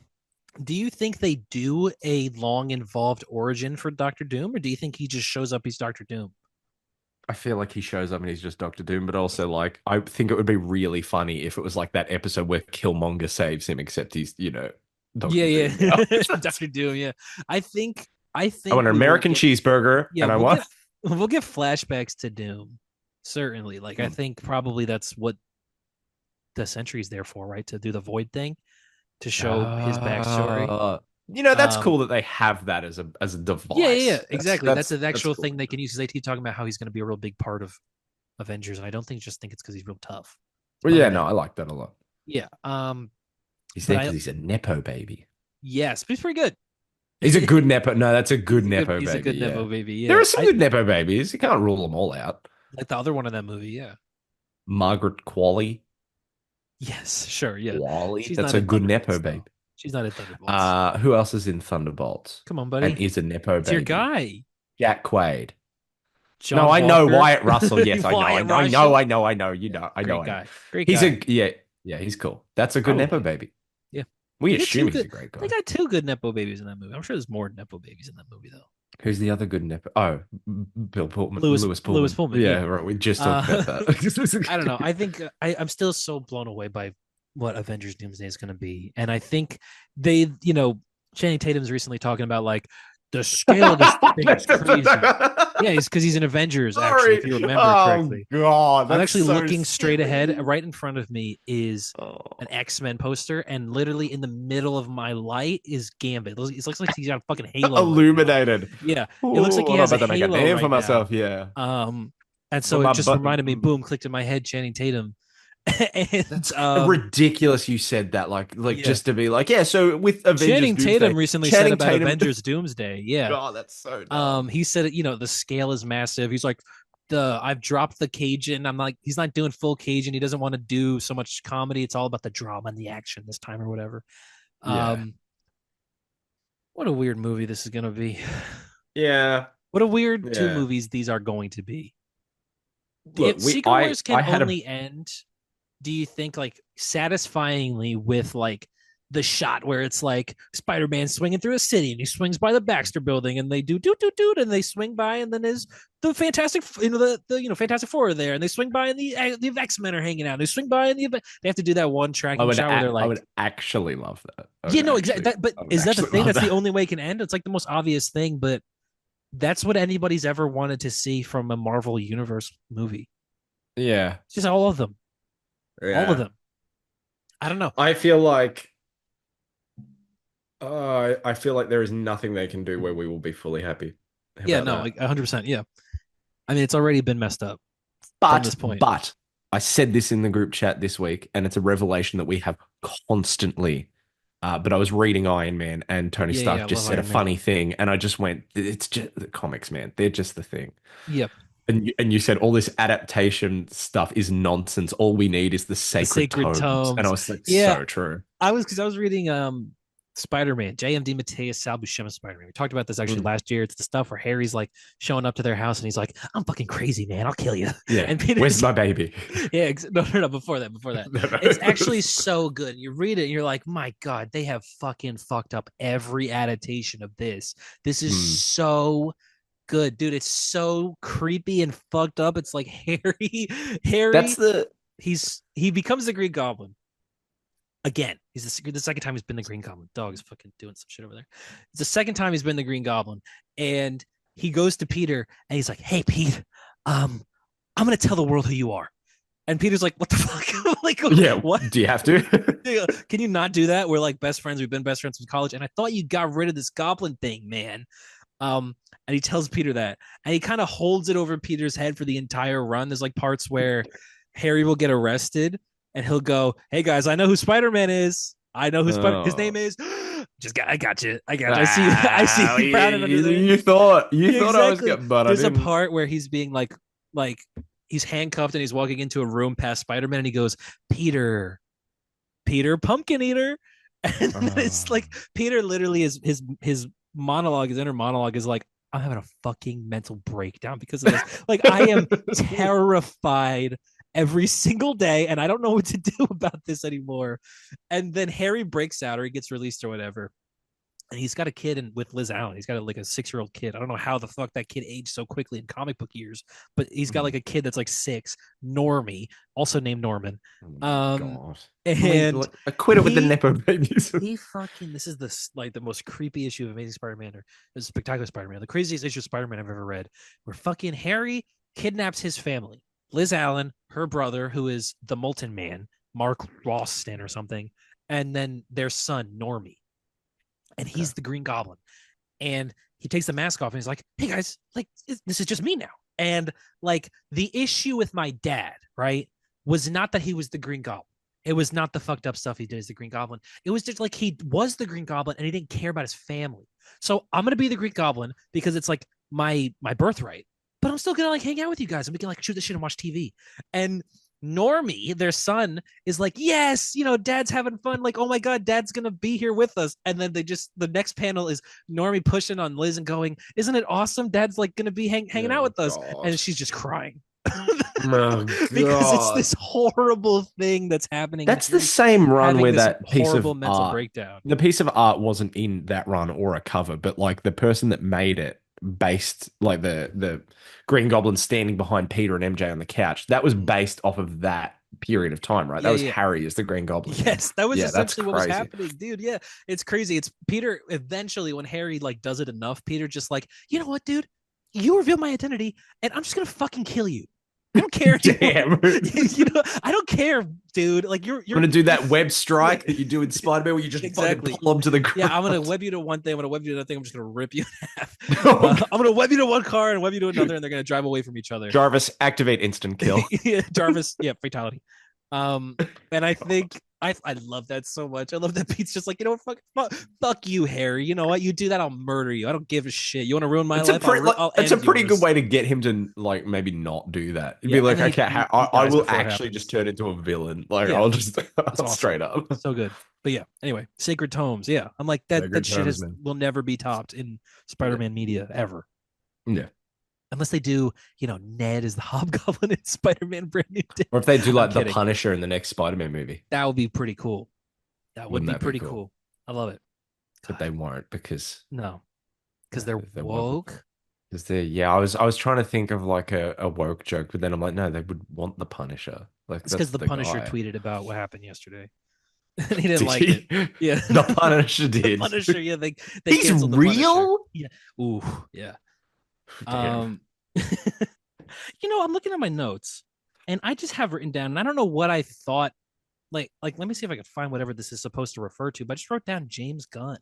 Do you think they do a long involved origin for Doctor Doom, or do you think he just shows up? He's Doctor Doom. I feel like he shows up and he's just Doctor Doom, but also like I think it would be really funny if it was like that episode where Killmonger saves him, except he's Yeah, Doctor Doom yeah. now. Doctor Doom. Yeah, I think. I I think want an we will American get. cheeseburger, Yeah, and I we'll want get. We'll get flashbacks to Doom. Certainly, like I Hmm. think probably that's what the Sentry's there for, right? To do the Void thing, to show his backstory. That's Um, cool that they have that as a yeah, device. exactly. That's an That's actual cool. thing they can use because they keep talking about how he's going to be a real big part of Avengers, and I don't think just think it's because he's real tough. It's Well, my yeah, own no, head. I like that a lot. Yeah. He's But there I because he's a nepo baby. yes, but he's pretty good. He's a good nepo. No, that's a good nepo He's a baby. good Yeah, Nepo baby. there Yeah. are some I good nepo babies. You can't rule them all out. like the other one in that movie. Yeah. Margaret Qualley, Yes, sure. Yeah. Qualley, She's that's not a in good nepo Thunderbolts though. baby. She's not in Thunderbolts. Who else is in Thunderbolts Come on, and buddy. is a nepo It's your baby? guy, Jack Quaid. No, John I know Walker. Wyatt Russell. Yes, I know. Wyatt Russell. I know. You know, I know, Great I know. guy. Great He's guy. a yeah, he's cool. That's a good nepo Probably. baby. Yeah. We They got assume two he's a good. great They guy. got two good Nepo babies in that movie. I'm sure there's more Nepo babies in that movie though. Who's the other good nepo? Oh, Bill Pullman, Lewis Lewis Lewis Pullman. Pullman. Yeah, Yeah. right. We just talked about I don't know. that. I think I'm still so blown away by what Avengers Doomsday is going to be, and I think they, Channing Tatum's recently talking about like the scale of this thing is crazy. Yeah, it's because he's in Avengers. Actually, if Sorry. you remember Oh correctly, God, I'm that's actually so looking straight ahead. silly. Right in front of me is an Oh. X-Men poster, and literally in the middle of my light is Gambit. It looks like he's got a fucking halo right now. Illuminated. Yeah, it looks like Ooh, he I'm has a about to make a halo name for right now. myself. Yeah. And But so it my just but reminded me, boom, clicked in my head, Channing Tatum. And that's ridiculous you said that like yeah. just to be like, yeah, so with Avengers Channing Doomsday, Tatum recently said Channing about Tatum. Avengers Doomsday. Yeah. God, that's so dumb. He said, the scale is massive. He's like, I've dropped the Cajun. I'm like, he's not doing full Cajun. He doesn't want to do so much comedy. It's all about the drama and the action this time or whatever. Yeah. What a weird movie this is gonna be. Yeah. What a weird two Yeah. movies these are going to be. Look, If Secret Wars I can had a only end, do you think like satisfyingly with like the shot where it's like Spider-Man swinging through a city and he swings by the Baxter building and they do doot doot doot and they swing by and then there's the Fantastic the Fantastic Four are there and they swing by and the X-Men are hanging out and they swing by and they have to do that one tracking shot where they're I like would actually love that. yeah no exactly that, but I would is that the actually thing love that's the that. only way it can end? It's like the most obvious thing, but that's what anybody's ever wanted to see from a Marvel Universe movie. Yeah. It's just all of them. All of Yeah. them. I don't know. I feel like I feel like there is nothing they can do where we will be fully happy. How Yeah, about no, that? like 100%. Yeah. I mean, it's already been messed up from But this point. but I said this in the group chat this week, and it's a revelation that we have constantly. But I was reading Iron Man, and Tony Yeah, yeah, Stark I just love said a Iron Man. funny thing, and I just went, "It's just the comics, man. They're just the thing." Yep. And you said all this adaptation stuff is nonsense. All we need is the The sacred Sacred tomes, and I Tomes. was like, Yeah, so true. I was reading Spider-Man, JMD Mateus Sal Buscema Spider-Man. We talked about this actually Mm. last year. It's the stuff where Harry's like showing up to their house and he's like, I'm fucking crazy, man. I'll kill you. Yeah, And Peter's where's my baby? yeah, no, before that. It's actually so good. You read it and you're like, my God, they have fucking fucked up every adaptation of this. This is Hmm. so good, dude. It's so creepy and fucked up. It's like Harry, That's Harry. the He becomes the Green Goblin again. He's the second time he's been the Green Goblin. Dog is fucking doing some shit over there. It's the second time he's been the Green Goblin, and he goes to Peter and he's like, "Hey, Pete, I'm gonna tell the world who you are." And Peter's like, "What the fuck? Like, yeah. what? Do you have to? Can you not do that? We're like best friends. We've been best friends since college, and I thought you got rid of this goblin thing, man." And he tells Peter that, and he kind of holds it over Peter's head for the entire run. There's like parts where Harry will get arrested, and he'll go, "Hey guys, I know who Spider-Man is. I know who his name Oh. is." I got you. I got you. I see. I see you frowning under there. You Yeah, thought I was exactly. getting, but I There's a didn't. part where he's being like he's handcuffed and he's walking into a room past Spider-Man, and he goes, "Peter, Peter, Pumpkin Eater," and it's Oh. like Peter literally is his monologue, his inner monologue is like, "I'm having a fucking mental breakdown because of this. Like, I am terrified every single day, and I don't know what to do about this anymore." And then Harry breaks out, or he gets released, or whatever, and he's got a kid with Liz Allen. He's got like a 6-year-old kid. I don't know how the fuck that kid aged so quickly in comic book years, but he's got like a kid that's like 6, Normie, also named Norman. Oh my Um, God. and Like, acquitted with the he Nepo babies. he fucking this is the most creepy issue of Amazing Spider-Man or Spectacular Spider-Man, the craziest issue of Spider-Man I've ever read, where fucking Harry kidnaps his family, Liz Allen, her brother, who is the Molten Man, Mark Ralston or something, and then their son Normie, and Okay. he's the Green Goblin, and he takes the mask off and he's like, "Hey guys, like this is just me now." And like the issue with my dad, right, was not that he was the Green Goblin. It was not the fucked up stuff he did as the Green Goblin. It was just like he was the Green Goblin and he didn't care about his family. So I'm gonna be the Green Goblin because it's like my birthright. But I'm still gonna like hang out with you guys and we can like shoot the shit and watch TV. And Normie, their son, is like, "Yes, dad's having fun. Like, oh my God, dad's going to be here with us." And then the next panel is Normie pushing on Liz and going, "Isn't it awesome? Dad's like going to be hanging out Oh with us." God. And she's just crying Oh because it's God. this horrible thing that's happening. And That's the Harry's same run having where this that piece of horrible mental art, breakdown. the piece of art wasn't in that run or a cover, but like the person that made it based like the Green Goblin standing behind Peter and MJ on the couch, that was based off of that period of time, right? That Yeah, was yeah. Harry as the Green Goblin. Yes, that was Yeah, that's essentially what was crazy. happening, dude. Yeah, it's crazy. It's Peter eventually when Harry like does it enough, Peter just like, "You know what, dude? You reveal my identity and I'm just going to fucking kill you. I don't care anymore." Damn. I'm I don't care, dude. Like gonna do that web yeah, strike that you do in Spider-Man where you just fucking exactly. pull them to the Yeah, I'm gonna ground. web you to one thing. I'm gonna web you to another thing. I'm just gonna rip you in half. Oh, I'm gonna web you to one car and web you to another, and they're gonna drive away from each other. Jarvis, activate instant kill. Yeah, Jarvis, yeah, fatality. Um, and I think I love that so much. I love that Pete's just like, fuck you, Harry. You know what? You do that, I'll murder you. I don't give a shit. You want to ruin my life? I'll It's a end pretty good yours. way to get him to like maybe not do that. You'd Yeah, be and like, then okay, he I dies will before it actually happens. just turn into a villain. Like Yeah, I'll just it's awesome. straight up. So good. But yeah, anyway, Sacred Tomes. Yeah, I'm like that Sacred shit Tomes, man. will never be topped in Yeah. Spider-Man media ever. Yeah. Unless they do, Ned is the Hobgoblin in Spider-Man Brand New Day. Or if they do I'm like the kidding. Punisher in the next Spider-Man movie, That would be pretty cool. That would wouldn't be that be pretty cool? cool. I love it. But they won't because No, because they're they won't. woke. Because they yeah, I was trying to think of like a woke joke, but then I'm like, no, they would want the Punisher. Like It's because that's the the Punisher guy. tweeted about what happened yesterday. And he didn't Did like it. he? Yeah. The Punisher The did. Punisher, yeah, they He's canceled the Punisher. real? Yeah. Ooh, yeah. Damn. I'm looking at my notes and I just have written down, and I don't know what I thought. Like, let me see if I can find whatever this is supposed to refer to, but I just wrote down James Gunn.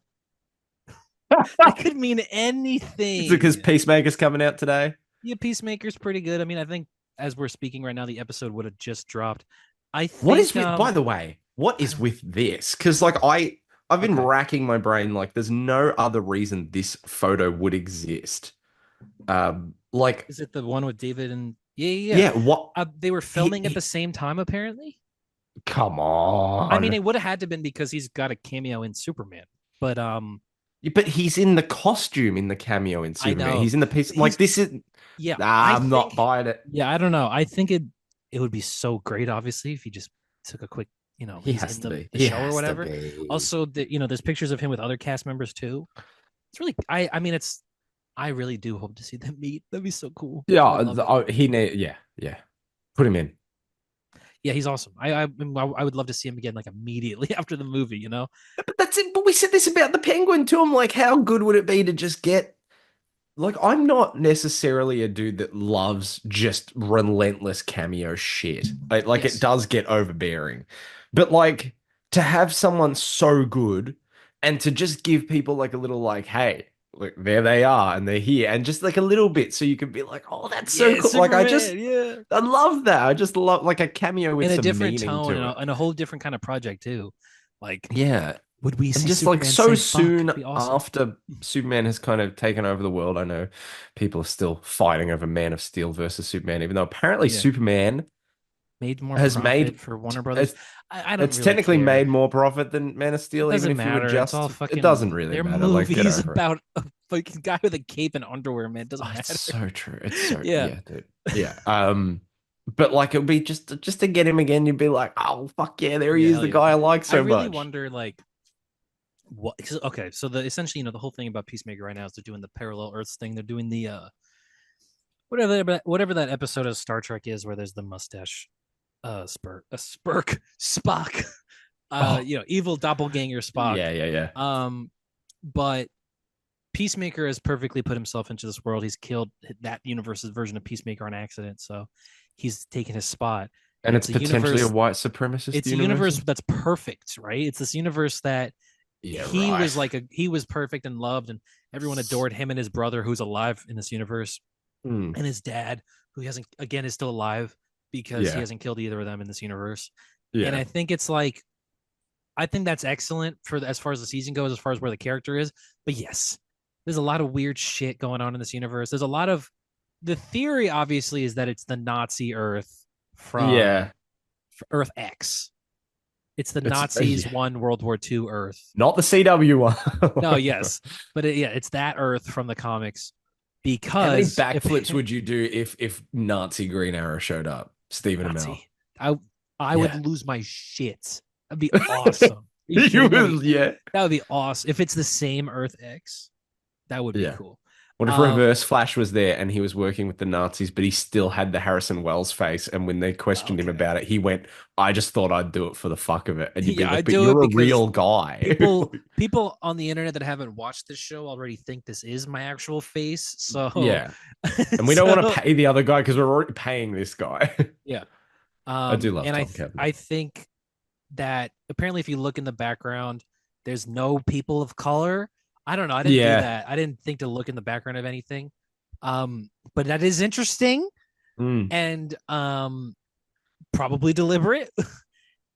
It could mean anything. Is it because Peacemaker's coming out today? Yeah, Peacemaker's pretty good. I mean, I think as we're speaking right now, the episode would have just dropped. I think What is with, by the way, what is with this? Because like I've been Okay. racking my brain, like there's no other reason this photo would exist. Like Is it the one with David and yeah. yeah, what They were filming at he- the same time, apparently. come on. I mean, it would have had to been because he's got a cameo in Superman. But But he's in the costume in the cameo in I Superman. know. He's in the piece like this is Yeah, I'm not buying it. Yeah, I don't know. I think it would be so great, obviously, if he just took a quick, He he's has in to the, be. the He show or has to whatever. be. Also, there's pictures of him with other cast members too. It's really, I mean, it's I really do hope to see them meet. That'd be so cool. I would Yeah, love it. he need yeah, yeah. Put him in. Yeah, he's awesome. I would love to see him again, like immediately after the movie. But that's it. But we said this about the Penguin too. I'm like, how good would it be to just get like I'm not necessarily a dude that loves just relentless cameo shit. Like it Yes. does get overbearing. But like to have someone so good and to just give people like a little like, hey, look, there they are and they're here and just like a little bit so you can be like, oh, that's so Yeah, cool. Like Superman. Yeah. I love that. I just love like a cameo with In a some different meaning tone to it. and a whole different kind of project too. Like, Yeah. would we And see just like Superman so say "fuck"? soon It'd be awesome. after Superman has kind of taken over the world, I know people are still fighting over Man of Steel versus Superman, even though apparently Yeah, Superman made more has profit made for Warner Brothers. it's, I don't it's really technically care. made more profit than Man of It Steel, even doesn't if you matter. It's all adjust. It doesn't fucking. really They're matter. Like, get movies over it. about a fucking guy with a cape and underwear, man. It Oh, doesn't it's matter. so true. It's so Yeah, yeah, dude. Yeah. But like it'd be just to get him again, you'd be like, oh fuck yeah, there he yeah, is, hell the yeah. guy I like I so really much. wonder, like, what? Okay, so the essentially, the whole thing about Peacemaker right now is they're doing the parallel Earths thing. They're doing the whatever that episode of Star Trek is where there's the mustache Spock, Oh, evil doppelganger Spock. yeah, yeah, yeah. But Peacemaker has perfectly put himself into this world. He's killed that universe's version of Peacemaker on accident, so he's taken his spot. And And it's it's a potentially a universe. white supremacist It's a universe. universe that's perfect, right? It's this universe that Yeah, he right. was he was perfect and loved, and everyone adored him and his brother, who's alive in this universe, Hmm. and his dad, who hasn't again is still alive because he Yeah, hasn't killed either of them in this universe. And yeah. I think it's like I think that's excellent for as far as the season goes, as far as where the character is. But yes, there's a lot of weird shit going on in this universe. There's a lot of the theory, obviously, is that it's the Nazi Earth from Yeah, Earth X. It's the it's Nazis yeah. won World War II Earth. Not the CW one. No, yes, but yeah, it's that Earth from the comics How many because if backflips would you do if Nazi Green Arrow showed up? Stephen Amell. Nazi, I would Yeah. lose my shit. That'd be awesome. Are you You kidding? will, yeah. That would be awesome. If it's the same Earth X, that would be Yeah. cool. What if Um, Reverse Flash was there and he was working with the Nazis, but he still had the Harrison Wells face? And when they questioned him okay. about it, he went, I just thought I'd do it for the fuck of it. And you'd be Yeah, I like, but do it you're a because real guy. people on the internet that haven't watched this show already think this is my actual face. So Yeah. And we don't want to so pay the other guy because we're already paying this guy. yeah. I do love And Tom Kevin. I think that apparently if you look in the background, there's no people of color. I don't know. I didn't do Yeah. that. I didn't think to look in the background of anything. But that is interesting Mm. and probably deliberate.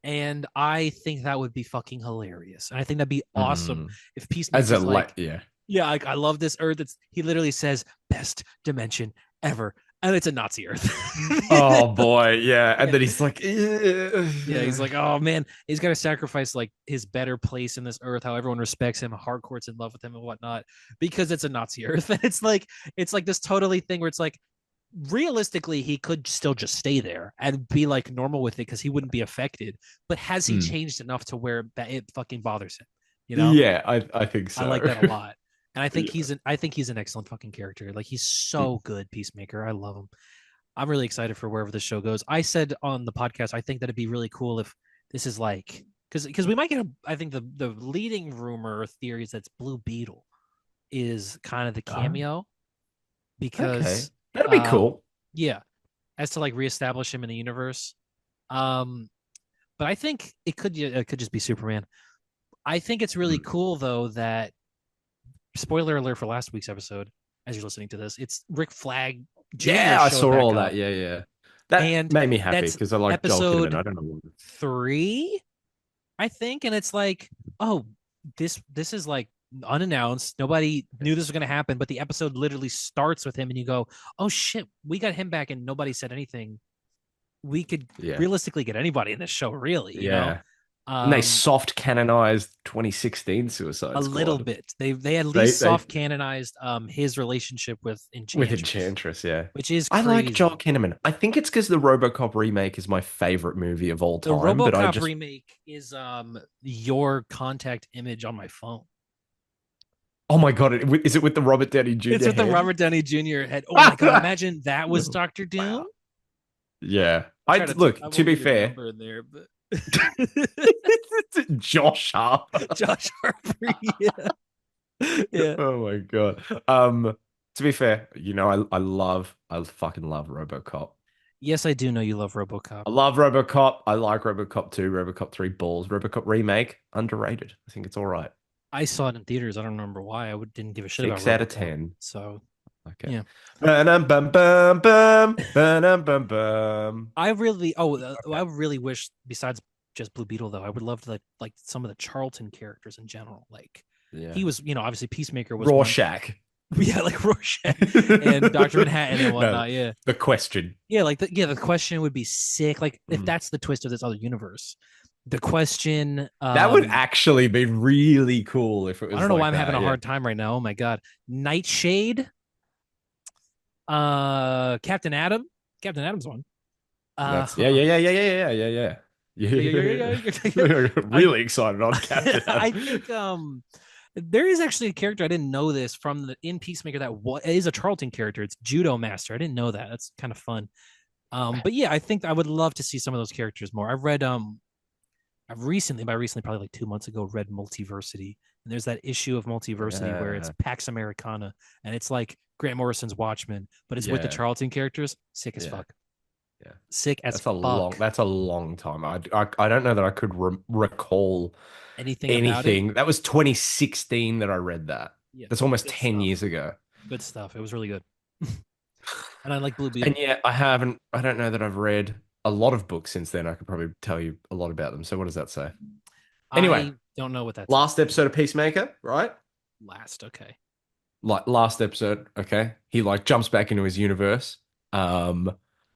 And I think that would be fucking hilarious. And I think that'd be awesome Mm. if As a Peacemaker's like, like, yeah. yeah, like I love this Earth. He literally says best dimension ever, and it's a Nazi Earth. Oh boy, yeah. And Yeah, then he's like, yeah. He's like, oh man, he's got to sacrifice like his better place in this Earth, how everyone respects him, hardcore's in love with him and whatnot, because it's a Nazi Earth. And it's like this totally thing where it's like realistically he could still just stay there and be like normal with it because he wouldn't be affected. But has he Hmm. changed enough to where that it fucking bothers him? You know? Yeah, I think I so. like that a lot. And Yeah. I think he's an excellent fucking character. Like he's so good, Peacemaker. I love him. I'm really excited for wherever the show goes. I said on the podcast, I think that it'd be really cool if this is like because we might get I think the leading rumor or theory is that's Blue Beetle is kind of the Oh, cameo okay. because That'd be um cool. yeah, as to like reestablish him in the universe. Um but I think it could just be Superman. I think it's really Hmm. cool though that spoiler alert for last week's episode, as you're listening to this, it's Rick Flag Jr. Yeah, I showed saw back all up. that. Yeah, yeah. That And made me happy that's because I like Joel Kinnaman. episode I don't know. What- 3, I think. And it's like, oh, this is like unannounced. Nobody knew this was gonna happen, but the episode literally starts with him and you go, oh shit, we got him back and nobody said anything. We could Yeah, realistically get anybody in this show, really. yeah. And they Um, soft canonized 2016 a Suicide little Squad. bit. They at least They soft canonized his relationship with with Enchantress, Enchantress. Yeah, which is I like Joel crazy. Kinnaman. I think it's because the RoboCop remake is my favorite movie of all The time. But I RoboCop just remake is your contact image on my phone. Oh my God, is it with the Robert Downey It's Jr. with the head? Robert Downey Jr. head. Oh my god! Imagine that was Doctor Doom. Wow. Yeah. I Look, to won't be give you the fair, number in there, but Josh Harper. Josh Harper. Yeah, yeah. Oh my God. To be fair, I fucking love RoboCop. Yes, I do know you love RoboCop. I love RoboCop. I like RoboCop 2, RoboCop 3 balls. RoboCop remake, underrated. I think it's all right. I saw it in theaters. I don't remember why. Didn't give a shit about 6 out of RoboCop. 10. So Okay. yeah, Ba-dum, bum, bum, bum. Ba-dum, bum, bum. I Okay. really wish besides just Blue Beetle though, I would love to like some of the Charlton characters in general. Like Yeah. he was, obviously Peacemaker was one. Rorschach. Yeah, like Rorschach and Doctor Manhattan and No, whatnot. Yeah, the question. yeah, like the question would be sick. Like if Mm. that's the twist of this other universe, the question. That would actually be really cool if it I was don't know why like I'm having that. a Yeah. hard time right now. Oh my god, Nightshade, Captain Adam, Captain Adam's one. That's yeah, yeah, yeah, yeah, yeah, yeah, yeah, Yeah, yeah, yeah. yeah, yeah, Yeah. I Really excited on Captain I Adam. think there is actually a character I didn't know this from the in Peacemaker that is a Charlton character. It's Judo Master. I didn't know that. That's kind of fun. But yeah, I think I would love to see some of those characters more. I've recently, by recently, probably like 2 months ago, read Multiversity, and there's that issue of Multiversity where it's Yeah, Pax Americana, and it's like Grant Morrison's Watchmen, but it's with the yeah, Charlton characters. Sick as yeah, fuck. yeah. Sick as That's a long. fuck. That's a long time. I don't know that I could recall Anything about it? anything. That was 2016 that I read that. Yeah, That's almost good 10 stuff. years ago. Good stuff. It was really good, and I like Blue And Beetle. yeah, I haven't. I don't know that I've read a lot of books since then. I could probably tell you a lot about them. So what does that say? Anyway, I don't know what that says. last episode of Peacemaker, right? Last, okay. Like last episode, okay. He like jumps back into his universe.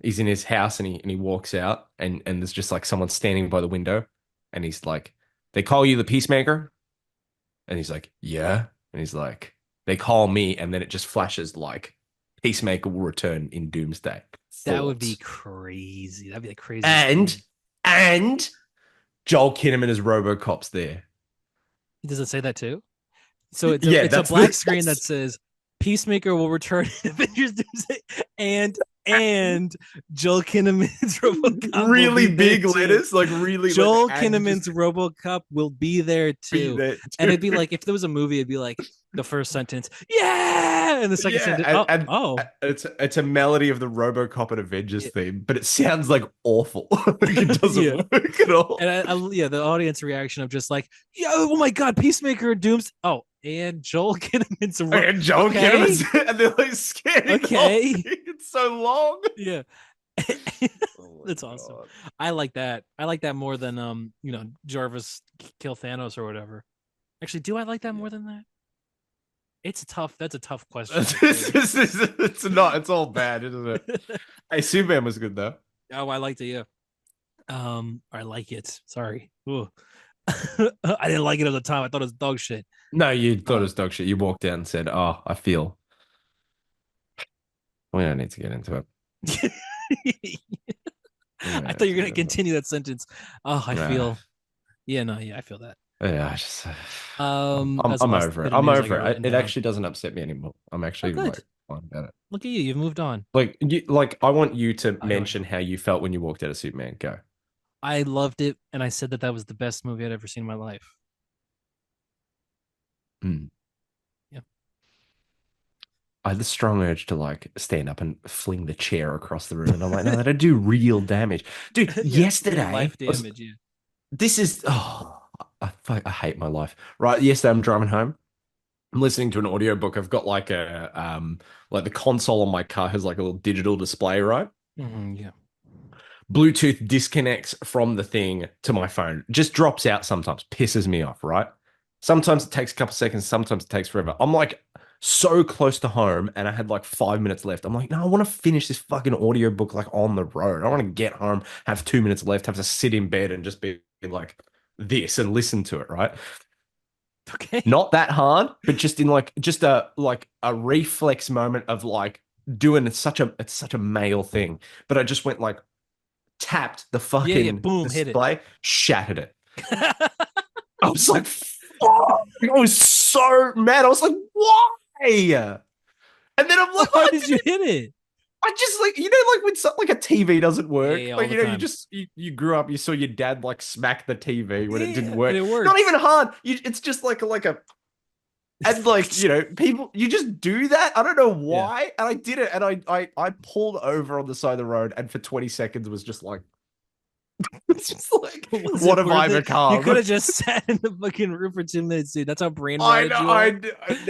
He's in his house and he walks out and there's just like someone standing by the window and he's like, "They call you the Peacemaker?" And he's like, "Yeah." And he's like, "They call me," and then it just flashes like Peacemaker will return in Doomsday. That would be Thoughts? crazy. That'd be the craziest And thing. and Joel Kinnaman as RoboCop's there. Does it say that too? So Yeah, it's a that's black screen that that's says Peacemaker will return in Avengers Doomsday and Joel Kinnaman's RoboCop will really be there big too. letters, like really like Joel and Kinnaman's just RoboCop will be there be too. there And it'd be too. like if there was a movie, it'd be like the first sentence, yeah, and the second Yeah, sentence, and oh, it's a melody of the RoboCop and Avengers yeah, theme, but it sounds like awful. Like it doesn't yeah. work at all. And yeah, the audience reaction of just like, yeah, oh my god, Peacemaker and Dooms. Oh, and Joel Kinnaman's And Joel okay, Kinnaman's and they're like scanning the whole okay, thing. It's so long. yeah. Oh my That's awesome. God. I like that. I like that more than Jarvis kill Thanos or whatever. Actually, do I like that more than that? It's tough. That's a tough question. It's not. It's all bad, isn't it? Hey, Superman was good though. Oh, I liked it. Yeah. I like it. Sorry. Ooh. I didn't like it at the time. I thought it was dog shit. No, you thought it Um, was dog shit. You walked out and said, "Oh, I feel." We don't need to get into it. We don't I need thought you to were get gonna into it. continue that sentence. Oh, I Nah. feel. Yeah, no, yeah, I feel that. Yeah, I just, I'm, That's the I'm last over it. bit of I'm news I over got it. written It down. actually doesn't upset me anymore. I'm Oh, actually good. like fine about it. Look at you. You've moved on. Like I want you to I know, I mention know. how you felt when you walked out of Superman. Go. I loved it, and I said that that was the best movie I'd ever seen in my life. Mm. Yeah. I had the strong urge to like stand up and fling the chair across the room, and I'm like, no, that'd do real damage, dude. Yeah, real Yesterday life damage. Yeah. this is I hate my life. Right, yesterday I'm driving home. I'm listening to an audiobook. I've got like the console on my car has like a little digital display, right? Yeah. Bluetooth disconnects from the thing to my phone. Just drops out sometimes, pisses me off, right? Sometimes it takes a couple seconds, sometimes it takes forever. I'm like so close to home and I had like 5 minutes left. I'm like, no, I want to finish this fucking audiobook like on the road. I want to get home, have 2 minutes left, have to sit in bed and just be like this and listen to it, right? Okay. Not that hard, but just in just a reflex moment of like doing it's such a male thing. But I just went like tapped the Yeah, yeah. fucking Boom, hit it. display, shattered it. I was like, fuck! I was so mad. I was like, why? And then I'm like, Why did you hit it? I just like like when something like a TV doesn't Yeah, work, yeah, all like the you time. just you grew up, you saw your dad like smack the TV when it didn't Yeah, and work. it Not worked. even hard. It's just like a and like people you just do that. I don't know Yeah. why, and I did it, and I pulled over on the side of the road, and for 20 seconds was just like it's just like Was what it have I worth it? You could become? have just sat in the fucking room for 2 minutes, dude. That's how brain I rotted know, you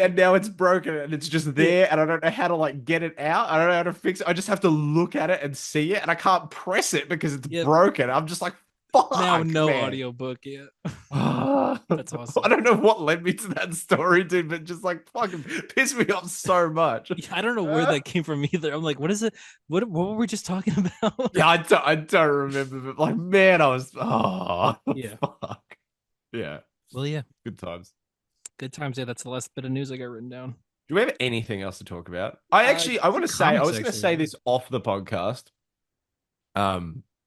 are. and now it's broken and it's just Yeah. there, and I don't know how to like get it out. I don't know how to fix it. I just have to look at it and see it, and I can't press it because it's Yep. broken. I'm just like, Now fuck, no man. audiobook yet. I That's awesome. don't know what led me to that story, dude, but just like fucking pissed me off so much. Yeah, I don't know where that came from either. I'm like, what is it? What were we just talking about? Yeah, I don't remember, but like, man, I was, oh, Yeah. fuck. Yeah, Well, yeah. good times. Good times. Yeah, that's the last bit of news I got written down. Do we have anything else to talk about? I want Two to say, I comics was going to actually. say this off the podcast.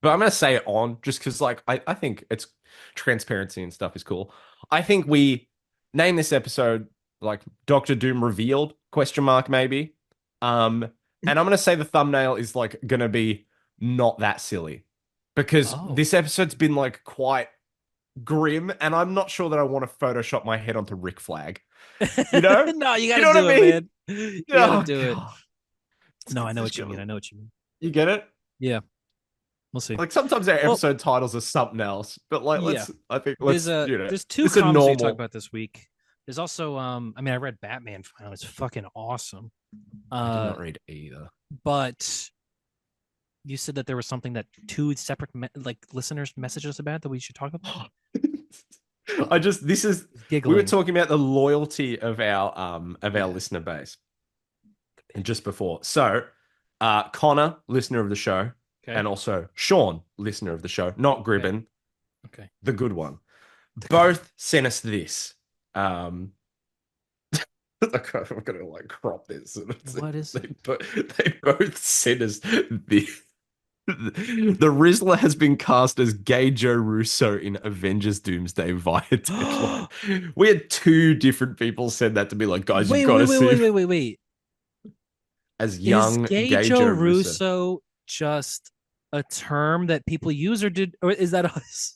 But I'm gonna say it on just because like I think it's transparency and stuff is cool. I think we name this episode like Doctor Doom revealed question mark maybe. And I'm gonna say the thumbnail is like gonna be not that silly because Oh. this episode's been like quite grim, and I'm not sure that I want to Photoshop my head onto Rick Flag. You know? No, you You gotta know what do I it, mean? man. You gotta Oh do it. god. No, I know It's what you gonna- mean. I know what you mean. You get it? Yeah, we'll see. Like sometimes our Well, episode titles are something else, but like yeah. I think There's let's a there's two this is comics we talked normal. about this week. There's also I mean I read Batman finally. It's fucking awesome. I did Uh not read either. but you said that there was something that two separate like listeners messaged us about that we should talk about. I just this is He's we were giggling. talking about the loyalty of our listener base and just before. So Connor, listener of the show, Okay. and also Sean, listener of the show, not Gribben, Okay. the good one. Both sent us this. I'm gonna like crop this. What is it? They both sent us the the Rizzler has been cast as gay Joe Russo in Avengers Doomsday via Deadline. We had two different people send that to me, like, guys, you've Wait, got wait, to wait, see wait, wait, wait, wait. as Is young gay gay Joe Joe Russo. Russo just a term that people use, or is that us?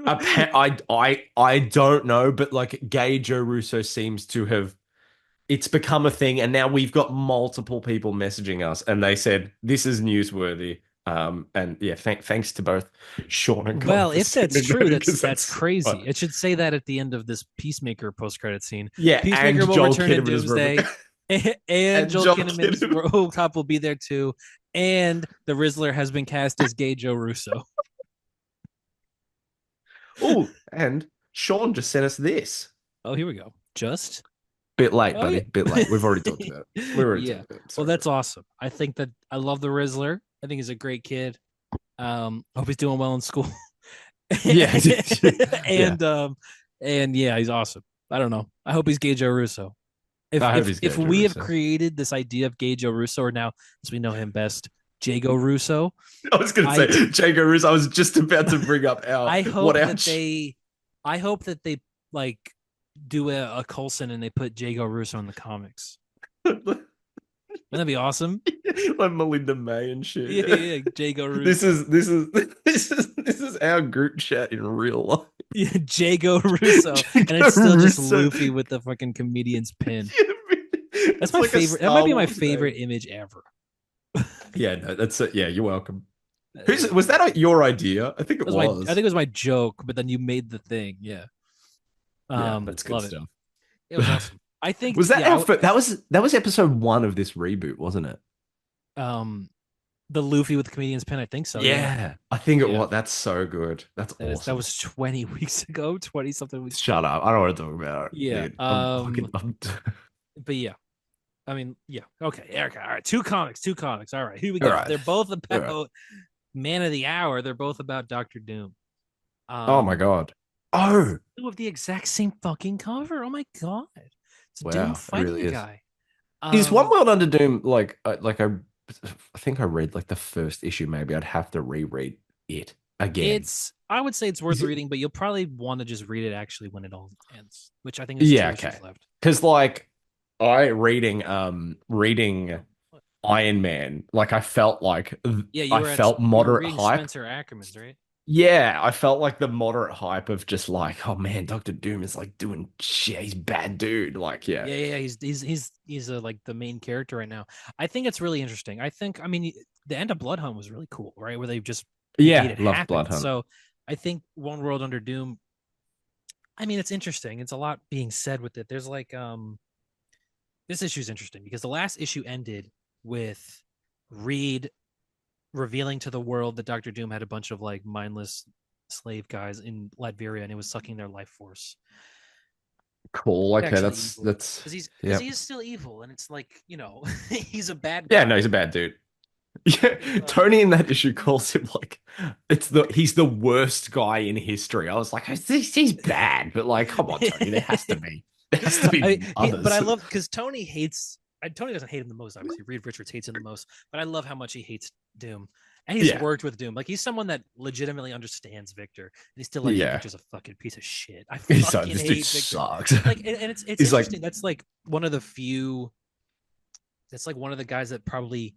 I don't know, but like gay Joe Russo seems to have it's become a thing, and now we've got multiple people messaging us, and they said this is newsworthy. And yeah, thanks to both Sean and Connor Well, for if that's sending true, that, 'cause that's crazy. funny. It should say that at the end of this Peacemaker post-credit scene. Yeah, Peacemaker and will Joel return in Kinnaman is Doomsday, Robert. and And Joel Joel Kinnaman's Kinnaman. Robocop will be there too. And the Rizzler has been cast as gay Joe Russo. Oh, and Sean just sent us this. Oh, here we go. Just Bit late, oh, buddy. yeah. Bit late. We've already talked about it. We already Yeah. talked about it. Well, Sorry. that's awesome. I think that I love the Rizzler. I think he's a great kid. Hope he's doing well in school. Yeah. And yeah, he's awesome. I don't know. I hope he's gay Joe Russo. I hope he's gay If Joe we have Russo. created this idea of gay Joe Russo, or now as we know him best, Jago Russo, I was going to say Jago Russo. I was just about to bring up our I hope what our that I hope that they like do a Coulson and they put Jago Russo in the comics. Wouldn't that be awesome? like Melinda May and shit. Yeah, Jago Russo. This is our group chat in real life. Yeah, Jago Russo, and it's still just Luffy with the fucking comedian's pin. That's my favorite. That might be my favorite image ever. Yeah, no, that's it. Yeah, you're welcome. Was that your idea? I think it was. I think it was my joke, but then you made the thing. Yeah. That's good love stuff. It was awesome. I think Was that that was episode 1 of this reboot, wasn't it? The Luffy with the comedian's pin. I think so. Yeah. I think it was. That's so good. That's awesome. That was 20 weeks ago. 20 something weeks. Shut up! I don't want to talk about it. Yeah. Dude. But yeah. I mean, yeah. Okay, Erica. All right, two comics. All right, here we go. All right. They're both about Man of the Hour. They're both about Doctor Doom. Oh my god! Oh, Two of the exact same fucking cover. Oh my god! It's Wow, Doom it fighting really a is. guy. is One World Under Doom like I think I read like the first issue. Maybe I'd have to reread it. again. It's I would say it's worth Is it- reading, but you'll probably want to just read it actually when it all ends, which I think is Yeah, two okay. issues left. Because like I reading Iron Man, like Yeah, I felt you were moderate reading hype. Spencer Ackerman's, right? Yeah, I felt like the moderate hype of just like, oh man, Doctor Doom is like doing shit. He's a bad dude. Like, yeah. Yeah. He's like the main character right now. I think it's really interesting. I mean, the end of Blood Hunt was really cool, right? Where they made Yeah, it loved happen. Blood Hunt. So I think One World Under Doom. I mean, it's interesting. It's a lot being said with it. There's like this issue is interesting because the last issue ended with Reed revealing to the world that Doctor Doom had a bunch of like mindless slave guys in Latveria and it was sucking their life force. Cool. Okay, Actually that's evil that's because yeah. he is still evil and it's like he's a bad Yeah, guy. no, he's a bad dude. Yeah, Tony in that issue calls him like he's the worst guy in history. I was like, he's bad, but like, come on, Tony, there has to be But I others. love because Tony hates. Tony doesn't hate him the most, obviously. Reed Richards hates him the most, but I love how much he hates Doom, and he's Yeah, worked with Doom. Like he's someone that legitimately understands Victor, and he's still like, yeah. Victor's a fucking piece of shit. I He's like, fucking this dude hate Victor. sucks. Like, and it's He's like, interesting. That's like one of the few. That's like one of the guys that probably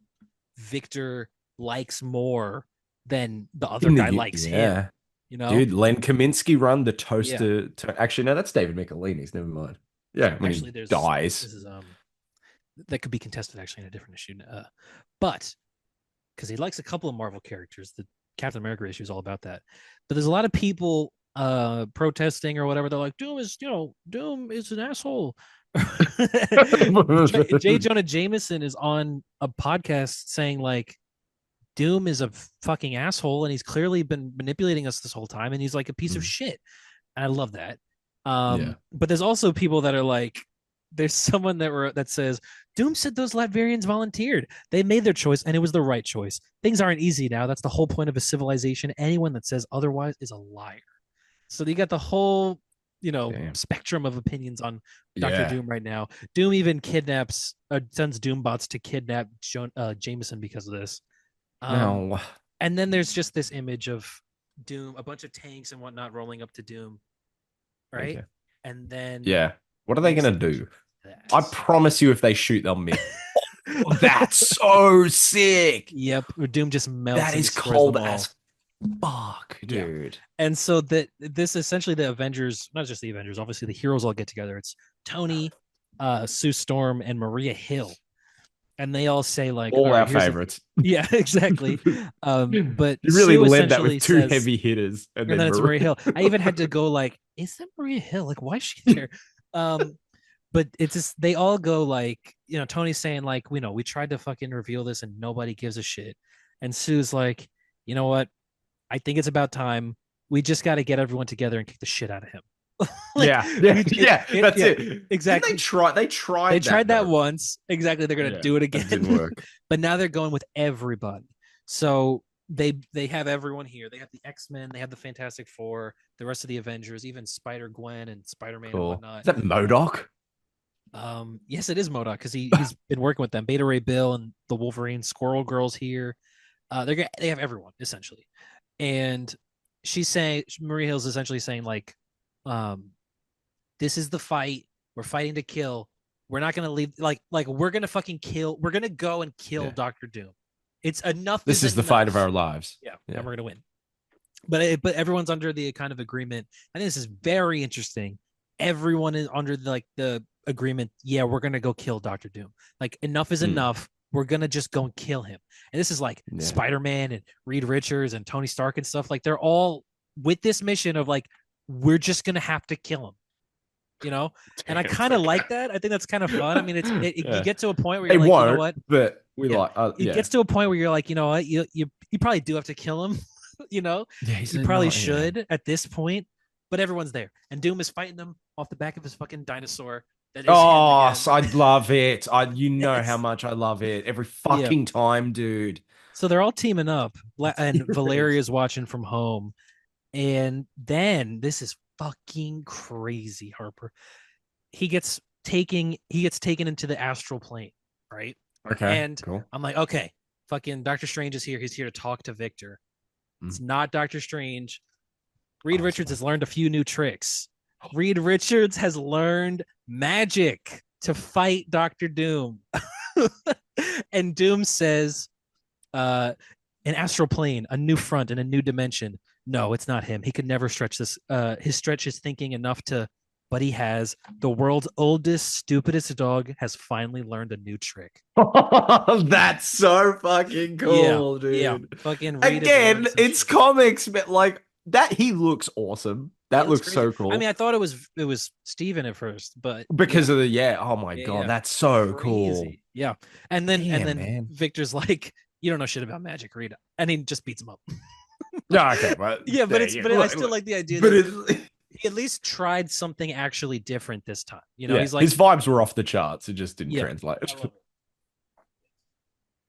Victor likes more than the other guy likes him. yeah, You know? dude, Len Kaminsky run the Yeah. toaster. Actually, no, that's David Michelinie's. Never mind. Yeah, when he Actually, dies. this is that could be contested actually in a different issue. But because he likes a couple of Marvel characters, the Captain America issue is all about that. But there's a lot of people protesting or whatever. They're like, Doom is an asshole. J. Jonah Jameson is on a podcast saying like Doom is a fucking asshole and he's clearly been manipulating us this whole time and he's like a piece of Mm, shit. And I love that. yeah. But there's also people that are like, there's someone that says Doom said those Latvians volunteered. They made their choice and it was the right choice. Things aren't easy now. That's the whole point of a civilization. Anyone that says otherwise is a liar. So you got the whole, Damn. spectrum of opinions on Doctor Yeah. Doom right now. Doom even sends Doombots to kidnap Jameson because of this. Um, No. and then there's just this image of Doom, a bunch of tanks and whatnot rolling up to Doom, right? Okay. And then Yeah. What are they next gonna image do? I that. promise you, if they shoot, they'll miss. Oh, that's so sick. Yep, Doom just melts That and is destroys them cold all. as fuck, Yeah. dude. And so that this essentially the Avengers, not just the Avengers, obviously the heroes all get together. It's Tony, Sue Storm, and Maria Hill. And they all say, like, all All right, our here's the favorites. yeah, exactly. You But really Sue led that essentially with two says, heavy hitters, and and then then it's Maria Marie. Hill. I even had to go like, is that Maria Hill? Like, why is she there? Um, but it's just they all go like, Tony's saying like, we tried to fucking reveal this and nobody gives a shit. And Sue's like, you know what? I think it's about time. We just got to get everyone together and kick the shit out of him. Like, Yeah, yeah, yeah. That's yeah, it. Didn't they exactly. try? They They tried tried that that though. once. Exactly. They're gonna Yeah, do it that didn't again. work. But now they're going with everybody. So they have everyone here. They have the X-Men, they have the Fantastic Four, the rest of the Avengers, even Spider-Gwen and Spider-Man and Cool. whatnot. Is that Modoc? Yes, it is MODOK because he's been working with them. Beta Ray Bill and the Wolverine Squirrel Girls here. They have everyone essentially, and she's saying Maria Hill's essentially saying like, um, this is the fight. We're fighting to kill. We're not gonna leave. Like we're gonna fucking kill. We're gonna go and kill Yeah. Doctor Doom. It's enough. This is the enough. fight of our lives. Yeah, Yeah. and we're gonna win. But everyone's under the kind of agreement. I think this is very interesting. Everyone is under the agreement. Yeah, we're gonna go kill Doctor Doom. Like enough is Mm, enough. We're gonna just go and kill him. And this is like yeah. Spider Man and Reed Richards and Tony Stark and stuff. Like they're all with this mission of like we're just gonna have to kill him. And I Damn, kind of okay. like that. I think that's kind of fun. I mean, you Yeah. get to a point where They you're like, you know won't, what? but we Yeah, like. it Yeah. gets to a point where you're like, you know what? You probably do have to kill him. you know, Yeah. He's you probably not. Yeah. should at this point. But everyone's there, and Doom is fighting them off the back of his fucking dinosaur. That is him Oh, again. so I love it. You know how It's much I love it every yeah. fucking time, dude. So they're all teaming up, It's and furious. Valeria's watching from home. And then this is fucking crazy, Harper. He gets taken into the astral plane, right? Okay, And cool. I'm like, okay, fucking Doctor Strange is here. He's here to talk to Victor. It's not Doctor Strange. Reed Richards has learned a few new tricks. Reed Richards has learned magic to fight Doctor Doom. And Doom says, an astral plane, a new front, and a new dimension. No, it's not him. He could never stretch this. Stretch his thinking enough to, but he has. The world's oldest, stupidest dog has finally learned a new trick. That's so fucking cool, dude. Yeah, fucking again, it's shit. Comics, but like that, he looks awesome. That looks so cool. I mean, I thought it was Steven at first, but because of the oh my god, that's so cool. Yeah, and then man. Victor's like, you don't know shit about magic, Reed, and he just beats him up. No, okay, but I still like the idea. That he at least tried something actually different this time. You know, he's like, his vibes were off the charts. It just didn't translate.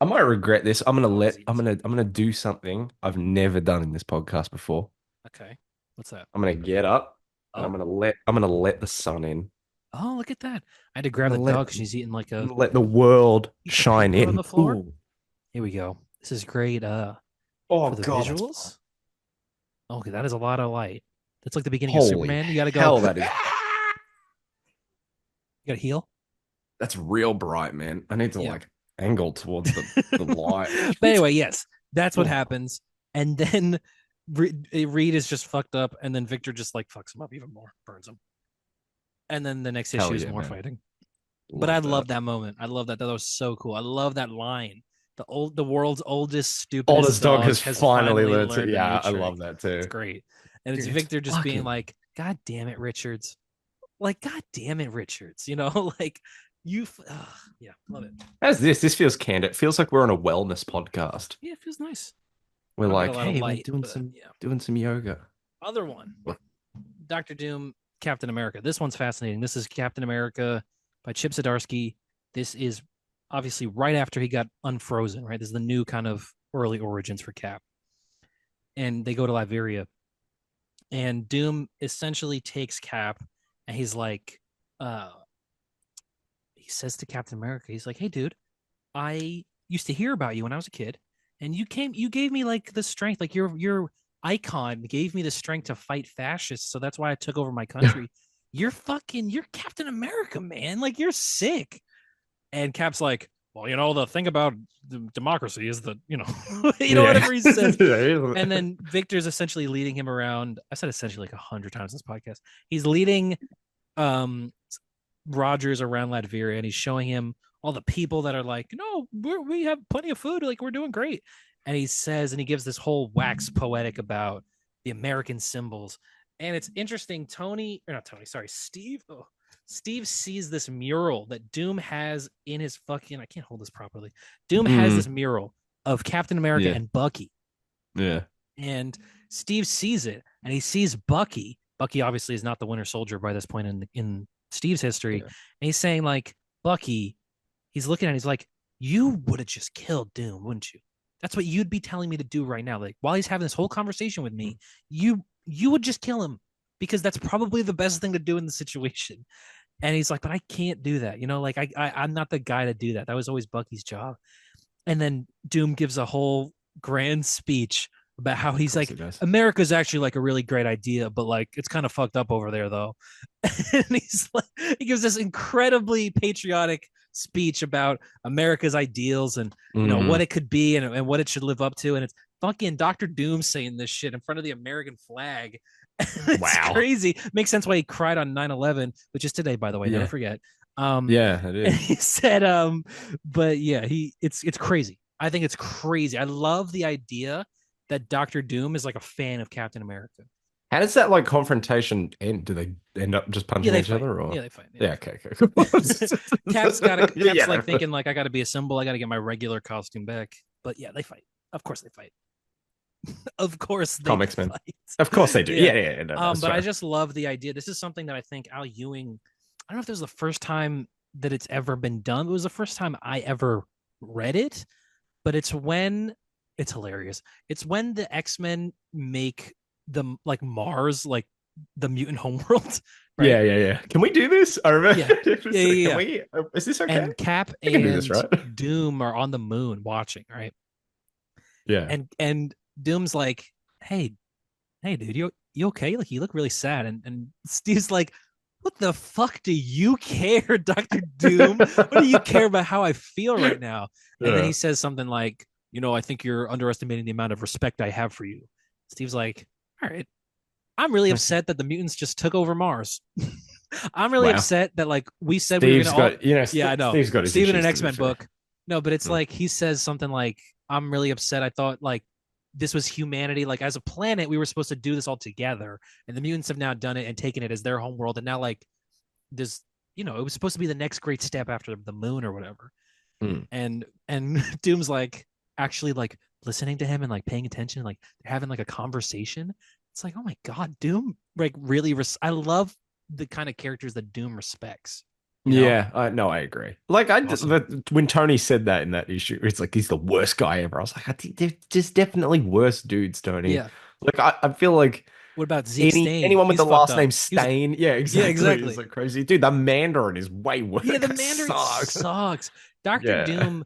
I might regret this. I'm gonna do something I've never done in this podcast before. Okay, what's that? I'm gonna get up and I'm gonna let the sun in. Oh, look at that! I had to grab the dog because she's eating like a. Let the world shine in. On the floor. Ooh. Here we go. This is great. For the visuals. Okay, that is a lot of light. That's like the beginning of Superman. You gotta go. Hell, that is. You gotta heal. That's real bright, man. I need to like angle towards the light. But anyway, yes, that's what happens. And then Reed is just fucked up, and then Victor just like fucks him up even more, burns him. And then the next issue is more fighting. But I love that moment. I love that. That was so cool. I love that line. The world's oldest, stupidest dog has finally learned it. Yeah, I love that too. It's great. And it's Victor just being like, God damn it, Richards. Like, God damn it, Richards. You know, like yeah, love it. As this feels candid. It feels like we're on a wellness podcast. Yeah, it feels nice. We're like, hey, we're doing some yoga. Other one. Dr. Doom, Captain America. This one's fascinating. This is Captain America by Chip Zdarsky. This is obviously right after he got unfrozen, right? This is the new kind of early origins for Cap. And they go to Latveria. And Doom essentially takes Cap and he's like, he says to Captain America, he's like, hey, dude, I used to hear about you when I was a kid. And you gave me like the strength, like your icon gave me the strength to fight fascists. So that's why I took over my country. You're Captain America, man. Like, you're sick. And Cap's like, well, you know, the thing about democracy is that, you know, whatever he says. And then Victor's essentially leading him around. I said essentially like 100 times in this podcast. He's leading Rogers around Latveria, and he's showing him all the people that are like, no, we have plenty of food. Like, we're doing great. And he says, and he gives this whole wax poetic about the American symbols. And it's interesting. Steve sees this mural that Doom has in his fucking, I can't hold this properly. Doom has this mural of Captain America and Bucky. Yeah. And Steve sees it, and he sees Bucky. Bucky obviously is not the Winter Soldier by this point in Steve's history. Yeah. And he's saying, like, Bucky, he's looking at it, he's like, you would have just killed Doom, wouldn't you? That's what you'd be telling me to do right now. Like, while he's having this whole conversation with me, you would just kill him, because that's probably the best thing to do in the situation. And he's like, but I can't do that. You know, like, I'm not the guy to do that. That was always Bucky's job. And then Doom gives a whole grand speech about how he's like, America's actually like a really great idea, but like, it's kind of fucked up over there though. And he's like, he gives this incredibly patriotic speech about America's ideals and, you know, what it could be and what it should live up to. And it's fucking Dr. Doom saying this shit in front of the American flag. It's crazy. Makes sense why he cried on 9/11, which is today, by the way. Never forget. It is. He said, but yeah, it's crazy. I think it's crazy. I love the idea that Dr. Doom is like a fan of Captain America. How does that like confrontation end? Do they end up just punching each other? Or? Yeah, they fight. Yeah, okay. Cap's like thinking like, I got to be a symbol. I got to get my regular costume back. But yeah, they fight. Of course they fight. Of course they Comics fight. Man. Of course they do. Yeah. No, but fair. I just love the idea. This is something that I think Al Ewing, I don't know if this is the first time that it's ever been done. It was the first time I ever read it, but it's hilarious. It's when the X-Men make the like Mars, like the mutant homeworld. Right? Yeah. Can we do this? I remember. Yeah. Is this okay? And Cap and this, right? Doom are on the moon watching, right? Yeah. And Doom's like, hey, hey, dude, you okay? Like you look really sad. And Steve's like, what the fuck do you care, Doctor Doom? What do you care about how I feel right now? And then he Yeah. says something like, I think you're underestimating the amount of respect I have for you. Steve's like, all right, I'm really upset that the mutants just took over Mars. I'm really Wow. upset that like we said we were Steve's gonna all. got, Yeah, I know. Steve's got his Steven in an issues to be X-Men fair. book. No, but it's Mm. like he says something like, I'm really upset. I thought like this was humanity. Like as a planet, we were supposed to do this all together. And the mutants have now done it and taken it as their home world. And now like this, it was supposed to be the next great step after the moon or whatever. Mm. And Doom's like actually like listening to him and like paying attention, like they're having like a conversation. It's like, oh my God, Doom like really I love the kind of characters that Doom respects, you know? Yeah, no, I agree. Awesome. When Tony said that in that issue, it's like he's the worst guy ever. I was like, I think they're just definitely worse dudes, Tony. Yeah. Like, I feel like What about Zeke Stain? anyone with He's the fucked last up. name Stain, yeah, Yeah, exactly, is exactly. like crazy, dude. The Mandarin is way worse. Yeah, the That Mandarin sucks. sucks. Doctor Yeah, Doom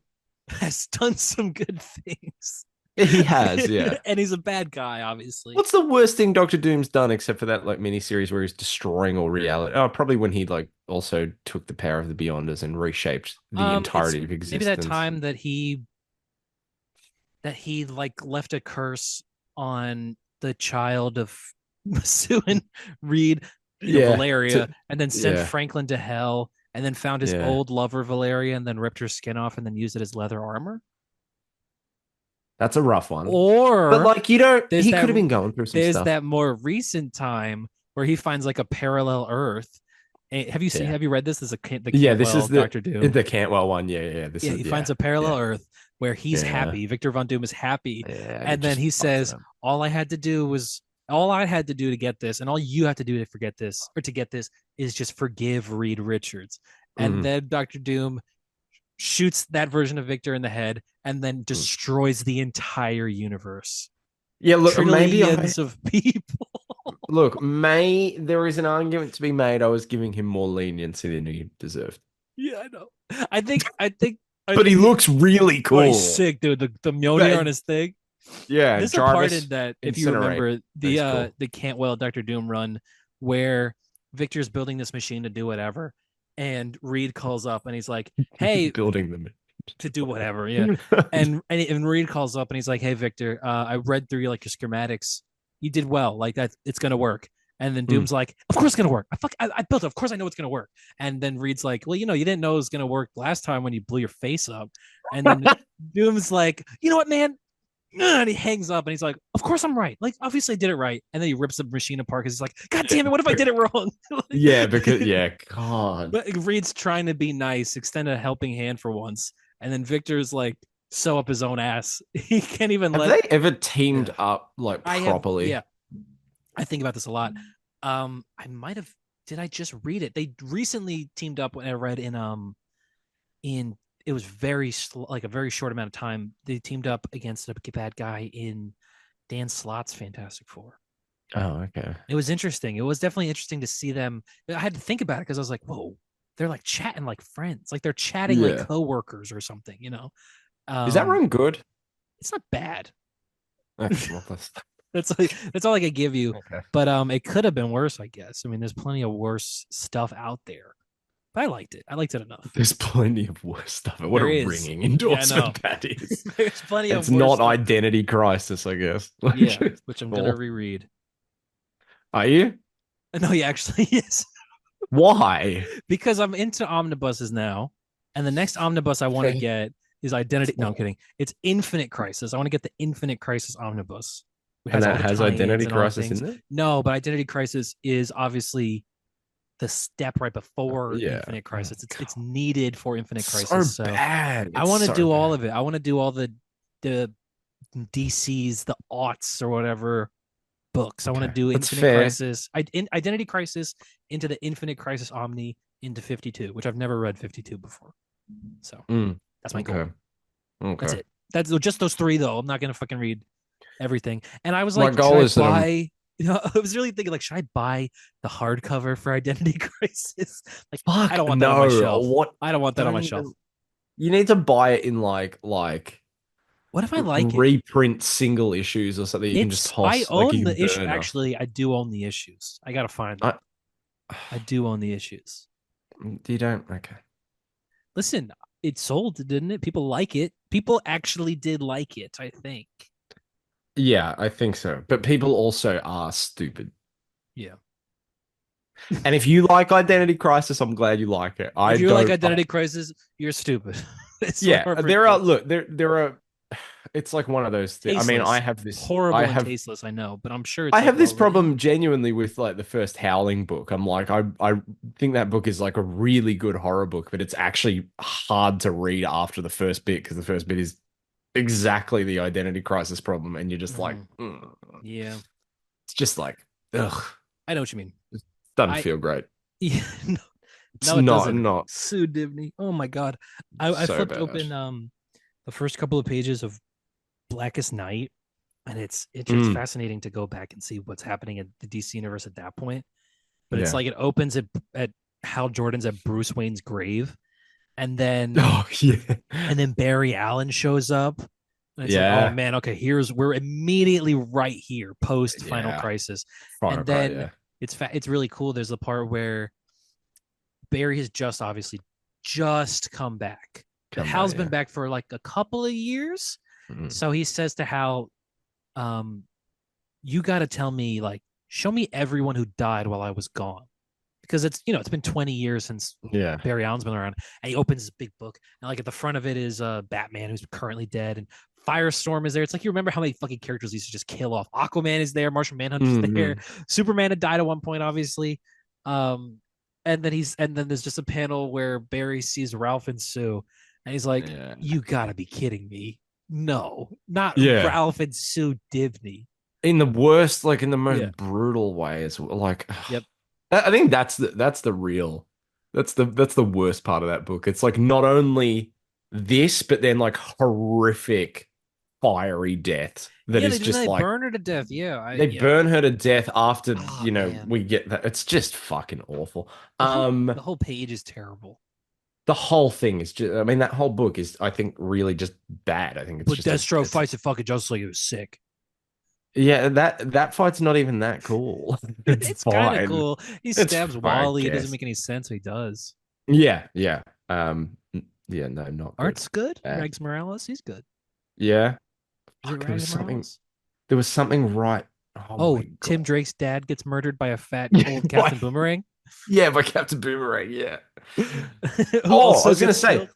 has done some good things. he has. Yeah. And he's a bad guy, obviously. What's the worst thing Doctor Doom's done except for that like miniseries where he's destroying all reality? Oh, probably when he like also took the power of the Beyonders and reshaped the It's entirety of maybe that existence. time that he like left a curse on the child of Sue and Reed, Yeah. Valeria, and then sent Yeah. Franklin to hell, and then found his Yeah. old lover Valeria, and then ripped her skin off, and then used it as leather armor. That's a rough one. But Or like you don't there's he that could have been going through some there's stuff. that more recent time where he finds like a parallel Earth. Have you seen? Yeah. Have you read this? This is the Yeah, this Cantwell is Doctor Doom. the Cantwell one. Yeah, yeah. This Yeah, is he yeah. finds a parallel Yeah. Earth where he's Yeah. happy. Victor Von Doom is happy, Yeah. They and then just he fucked it says, up. All I had to do to get this, and all you have to do to forget this or to get this is just forgive Reed Richards." And Mm, then Doctor Doom shoots that version of Victor in the head and then mm. destroys the entire universe. Yeah, look, Trillions of people. may there is an argument to be made. I was giving him more leniency than he deserved. Yeah, I know. I think I think I But he think he, looks really oh, he's cool. sick, dude. The Mjolnir on But his thing. yeah, There's a part Jarvis in that, if you incinerate. remember He's cool. the Cantwell Doctor Doom run, where Victor's building this machine to do whatever, and Reed calls up and he's like, "Hey, Building them. to do whatever, yeah." And Reed calls up and he's like, "Hey, Victor, I read through like your schematics. You did well. Like that, it's gonna work." And then Mm. Doom's like, "Of course it's gonna work. I built it. Of course I know it's gonna work." And then Reed's like, "Well, you didn't know it was gonna work last time when you blew your face up." And then Doom's like, "You know what, man?" And he hangs up and he's like, "Of course I'm right. Like, obviously I did it right." And then he rips the machine apart because he's like, "God damn it, what if I did it wrong?" Yeah, because yeah, God. But Reed's trying to be nice, extend a helping hand for once. And then Victor's like, sew up his own ass. He can't even Have let. they ever Yeah. teamed up like I have, properly? yeah, I think about this a lot. I might have, did I just read it? They recently teamed up when I read in it was like a very short amount of time. They teamed up against a bad guy in Dan Slott's Fantastic Four. Oh, okay. It was interesting. It was definitely interesting to see them. I had to think about it because I was like, whoa, they're like chatting like friends, like they're chatting like Yeah. coworkers or something. Is that Um, run good? it's not bad. Okay, well, That's all I could give you. okay. But it could have been worse, I guess. I mean, there's plenty of worse stuff out there. But I liked it. I liked it enough. There's plenty of worse stuff. What a There is. ringing Yeah, I know. endorsement that is. There's plenty It's of worse not stuff. Identity Crisis, I guess. Yeah, which I'm gonna Well, reread. are you? No, he actually is. Why? Because I'm into omnibuses now, and the next omnibus I want to Okay. get is Identity. No, I'm kidding. It's Infinite Crisis. I want to get the Infinite Crisis omnibus. It And has all that the has tie-ins Identity and all the Crisis things. in there? No, but Identity Crisis is obviously the step right before Yeah. Infinite Oh, Crisis. It's God. needed for Infinite So Crisis. So bad. I It's want to so do all bad. of it. I want to do all the DCs, the aughts or whatever books. I want to Okay. do That's Infinite fair. Crisis, Identity Crisis into the Infinite Crisis Omni into 52, which I've never read 52 before. So Mm, that's my goal. okay. That's Okay. it. That's just those three though. I'm not gonna fucking read everything. And I was My like, should goal I is that I'm buy? I was really thinking like, should I buy the hardcover for Identity Crisis? Like, I fuck don't want that on my no. shelf. What I don't want that on don't my shelf. even you need to buy it in like What if I like it? reprint single issues or something you can just I toss, like own you can the issue. burn after. Actually, I do own the issues. I gotta find them. I, I do own the issues. you don't? Okay. Listen, it sold, didn't it? People like it. People actually did like it, I think. Yeah, I think so. But people also are stupid. Yeah. And if you like Identity Crisis, I'm glad you like it. I If you like don't. Identity Crisis, you're stupid. It's one of Yeah, our first there are. picks. Look, there are. It's like one of those things. I mean, I Tasteless. have this. Horrible and tasteless, I know, but I'm sure I it's like have this well problem written. genuinely with like the first Howling book. I'm like, I think that book is like a really good horror book, but it's actually hard to read after the first bit because the first bit is exactly the identity crisis problem, and you're just like, Mhm. Yeah. it's just like, ugh, I know what you mean. it doesn't I feel great. yeah, no, It's no, it not doesn't. not Sue Divney. Oh my god. I so flipped bad. open the first couple of pages of Blackest Night, and it's just Mm, fascinating to go back and see what's happening in the DC universe at that point. But it's yeah. like it opens at Hal Jordan's at Bruce Wayne's grave, and then Oh yeah. Barry Allen shows up. And it's like, oh Yeah. man, okay, we're immediately right here, post Final Yeah. Crisis. Final And Cry, then yeah. it's really cool. There's a part where Barry has just obviously just come back. But Come Hal's back, been yeah. back for like a couple of years. Mm. So he says to Hal, um, you gotta tell me, like, show me everyone who died while I was gone. Because it's been 20 years since Yeah. Barry Allen's been around, and he opens his big book, and like at the front of it is Batman, who's currently dead, and Firestorm is there. It's like you remember how many fucking characters he used to just kill off. Aquaman is there, Martian Manhunter's there, Mm, Superman had died at one point, obviously. Um, and then there's just a panel where Barry sees Ralph and Sue, and he's like, yeah. "You gotta be kidding me! No, not Yeah. Ralph and Sue Divney." In the worst, like in the Yeah. most brutal ways. Like, Yep. I think that's the real, that's the worst part of that book. It's like not only this, but then like horrific, fiery death that Yeah, is just they like burn her to death. Yeah, they yeah. burn her to death after, Oh man, we get that. It's just fucking awful. the whole Um, the whole page is terrible. the whole thing is just, I mean, that whole book is, I think, really just bad. I think it's But just a, Deathstroke it's fights it fucking just like it was sick. yeah, that fight's not even that cool. It's It's kind of fine. cool. He It's stabs I Wally. It doesn't guess. make any sense. He does. Yeah, yeah. Yeah, no, not good. Art's good. Bad. Rags Morales, he's good. Yeah. Is it Fuck, there was Rags something. Morales? There was something right. Oh Oh, my Tim God. Drake's dad gets murdered by a fat Yeah, old Captain Boomerang, yeah, by Captain Boomerang. Yeah. who Oh, I also was gonna gets say, killed.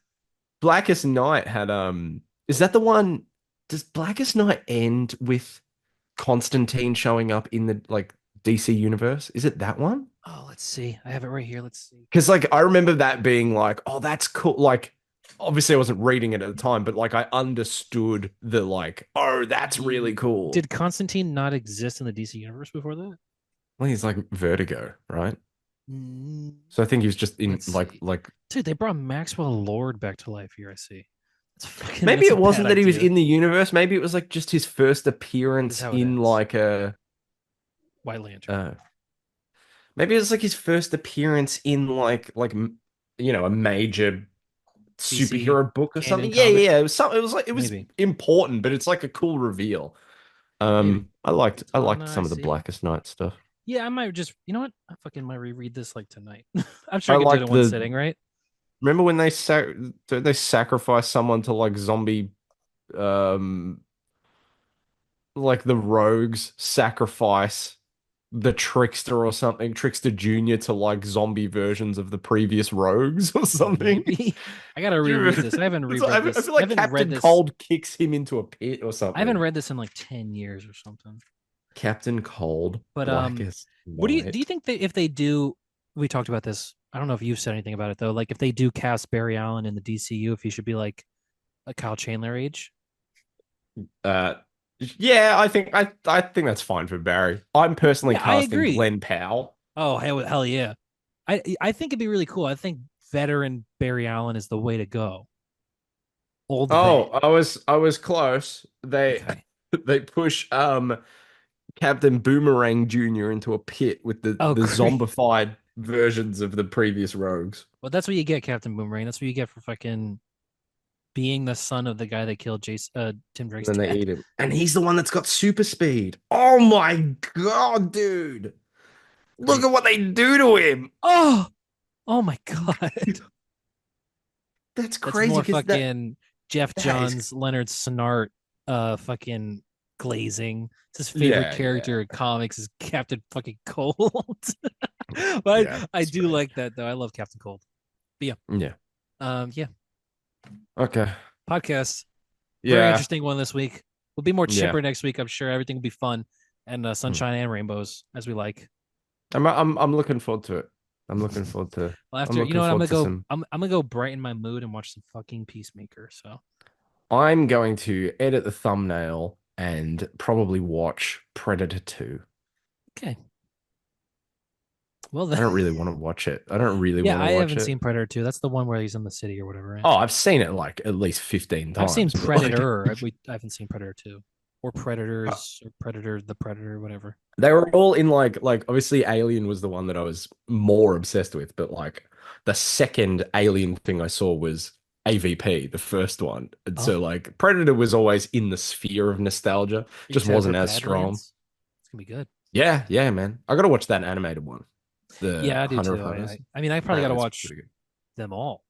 Blackest Night had Is that the one? Does Blackest Night end with Constantine showing up in the like DC universe? Is it that one? Oh, let's see. I have it right here. Let's see. Because like I remember that being like, oh, that's cool. Like, obviously I wasn't reading it at the time, but like I understood the like, oh, that's really cool. Did Constantine not exist in the DC universe before that? Well, he's like Vertigo, right? Mm, So I think he was just in let's like see. like Dude, they brought Maxwell Lord back to life here. I see. maybe That's a it bad wasn't that he was idea. in the universe. Maybe it was like just his first This is appearance how it in ends. like a White Lantern. uh maybe it was like his first appearance in a major DC superhero book or canon something. Yeah, yeah, comic. yeah. It was something. It was like it was Maybe. important, but it's like a cool reveal. Maybe. I liked Katana, I some of the see. Blackest Night stuff. Yeah, I might just, you know what? I fucking might reread this like tonight. I'm sure I I could do it in liked one the sitting, right? remember when they sacrifice someone to like zombie um like the rogues sacrifice the trickster or something, Trickster Junior to like zombie versions of the previous rogues or something. Maybe. I gotta Do you reread remember? this. I haven't I reread I this. feel I like haven't read Captain this. Cold kicks him into a pit or I haven't something. read this in like 10 years or something. Captain Cold, But Blackest what do you Night. think that if they do, we talked about this. I don't know if you've said anything about it though. Like if they do cast Barry Allen in the DCU, if he should be like a Kyle Chandler age. Uh, yeah, I think that's fine for Barry. I'm personally Yeah, I casting agree. Glenn Powell. Oh hell yeah. I think it'd be really cool. I think veteran Barry Allen is the way to go. Old Oh, vet. I was close. They Okay. they push Captain Boomerang Jr. into a pit with the Oh the great. zombified versions of the previous rogues. Well, that's what you get, Captain Boomerang. That's what you get for fucking being the son of the guy that killed Tim And Drake's then they dad. eat him. And he's the one that's got super speed. Oh my God, dude. Look Great. at what they do to him. Oh, oh my god. That's That's crazy more because fucking Jeff that is Johns, Leonard Snart, fucking glazing. It's his favorite yeah, yeah, character in comics is Captain fucking Cold. But yeah. I do Strange. like that though. I love Captain Cold. But yeah, Yeah. yeah. Okay. Podcast. Very Yeah. interesting one this week. We'll be more Yeah. chipper next week. I'm sure everything will be fun and Hmm. sunshine and rainbows as we like. I'm looking forward to it. I'm looking forward to Well, I'm after you know looking what, I'm forward gonna to go. some I'm gonna go brighten my mood and watch some fucking Peacemaker. So I'm going to edit the thumbnail and probably watch Predator 2. okay. Well I then, don't really want to watch it. I don't really yeah, want to I watch haven't it. seen Predator 2. That's the one where he's in the city or whatever, right? Oh, I've seen it like at least 15 I've seen times, but like Predator. I haven't seen Predator 2 or Predators or Predator the Predator, whatever. they were all in like obviously Alien was the one that I was more obsessed with, but like the second Alien thing I saw was AVP, the first one. And Oh, so like Predator was always in the sphere of nostalgia, are you just excited for wasn't as strong. Badlands? It's gonna be good. Yeah, yeah, man. I gotta watch that animated one. The Yeah, I do Hunter of too. Hunters. I mean, I probably got to Apparently it's watch pretty good. them all.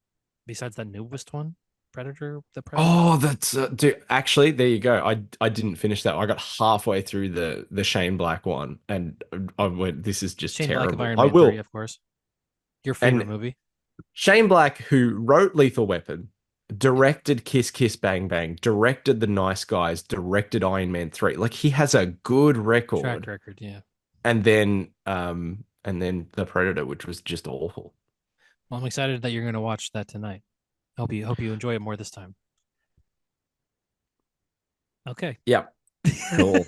Besides that newest one, Predator, the Predator. Oh, that's dude, actually there you go. I didn't finish that. I got halfway through the Shane Black one and I went, this is just Shane Black of terrible. Iron I Man 3, will. of course. Your favorite And movie. Shane Black, who wrote Lethal Weapon, directed Kiss Kiss Bang Bang, directed The Nice Guys, directed Iron Man 3. Like he has a good Track record. record, yeah. And then The Predator, which was just awful. Well, I'm excited that you're going to watch that tonight. Hope you enjoy it more this time. Okay. Yep. Cool.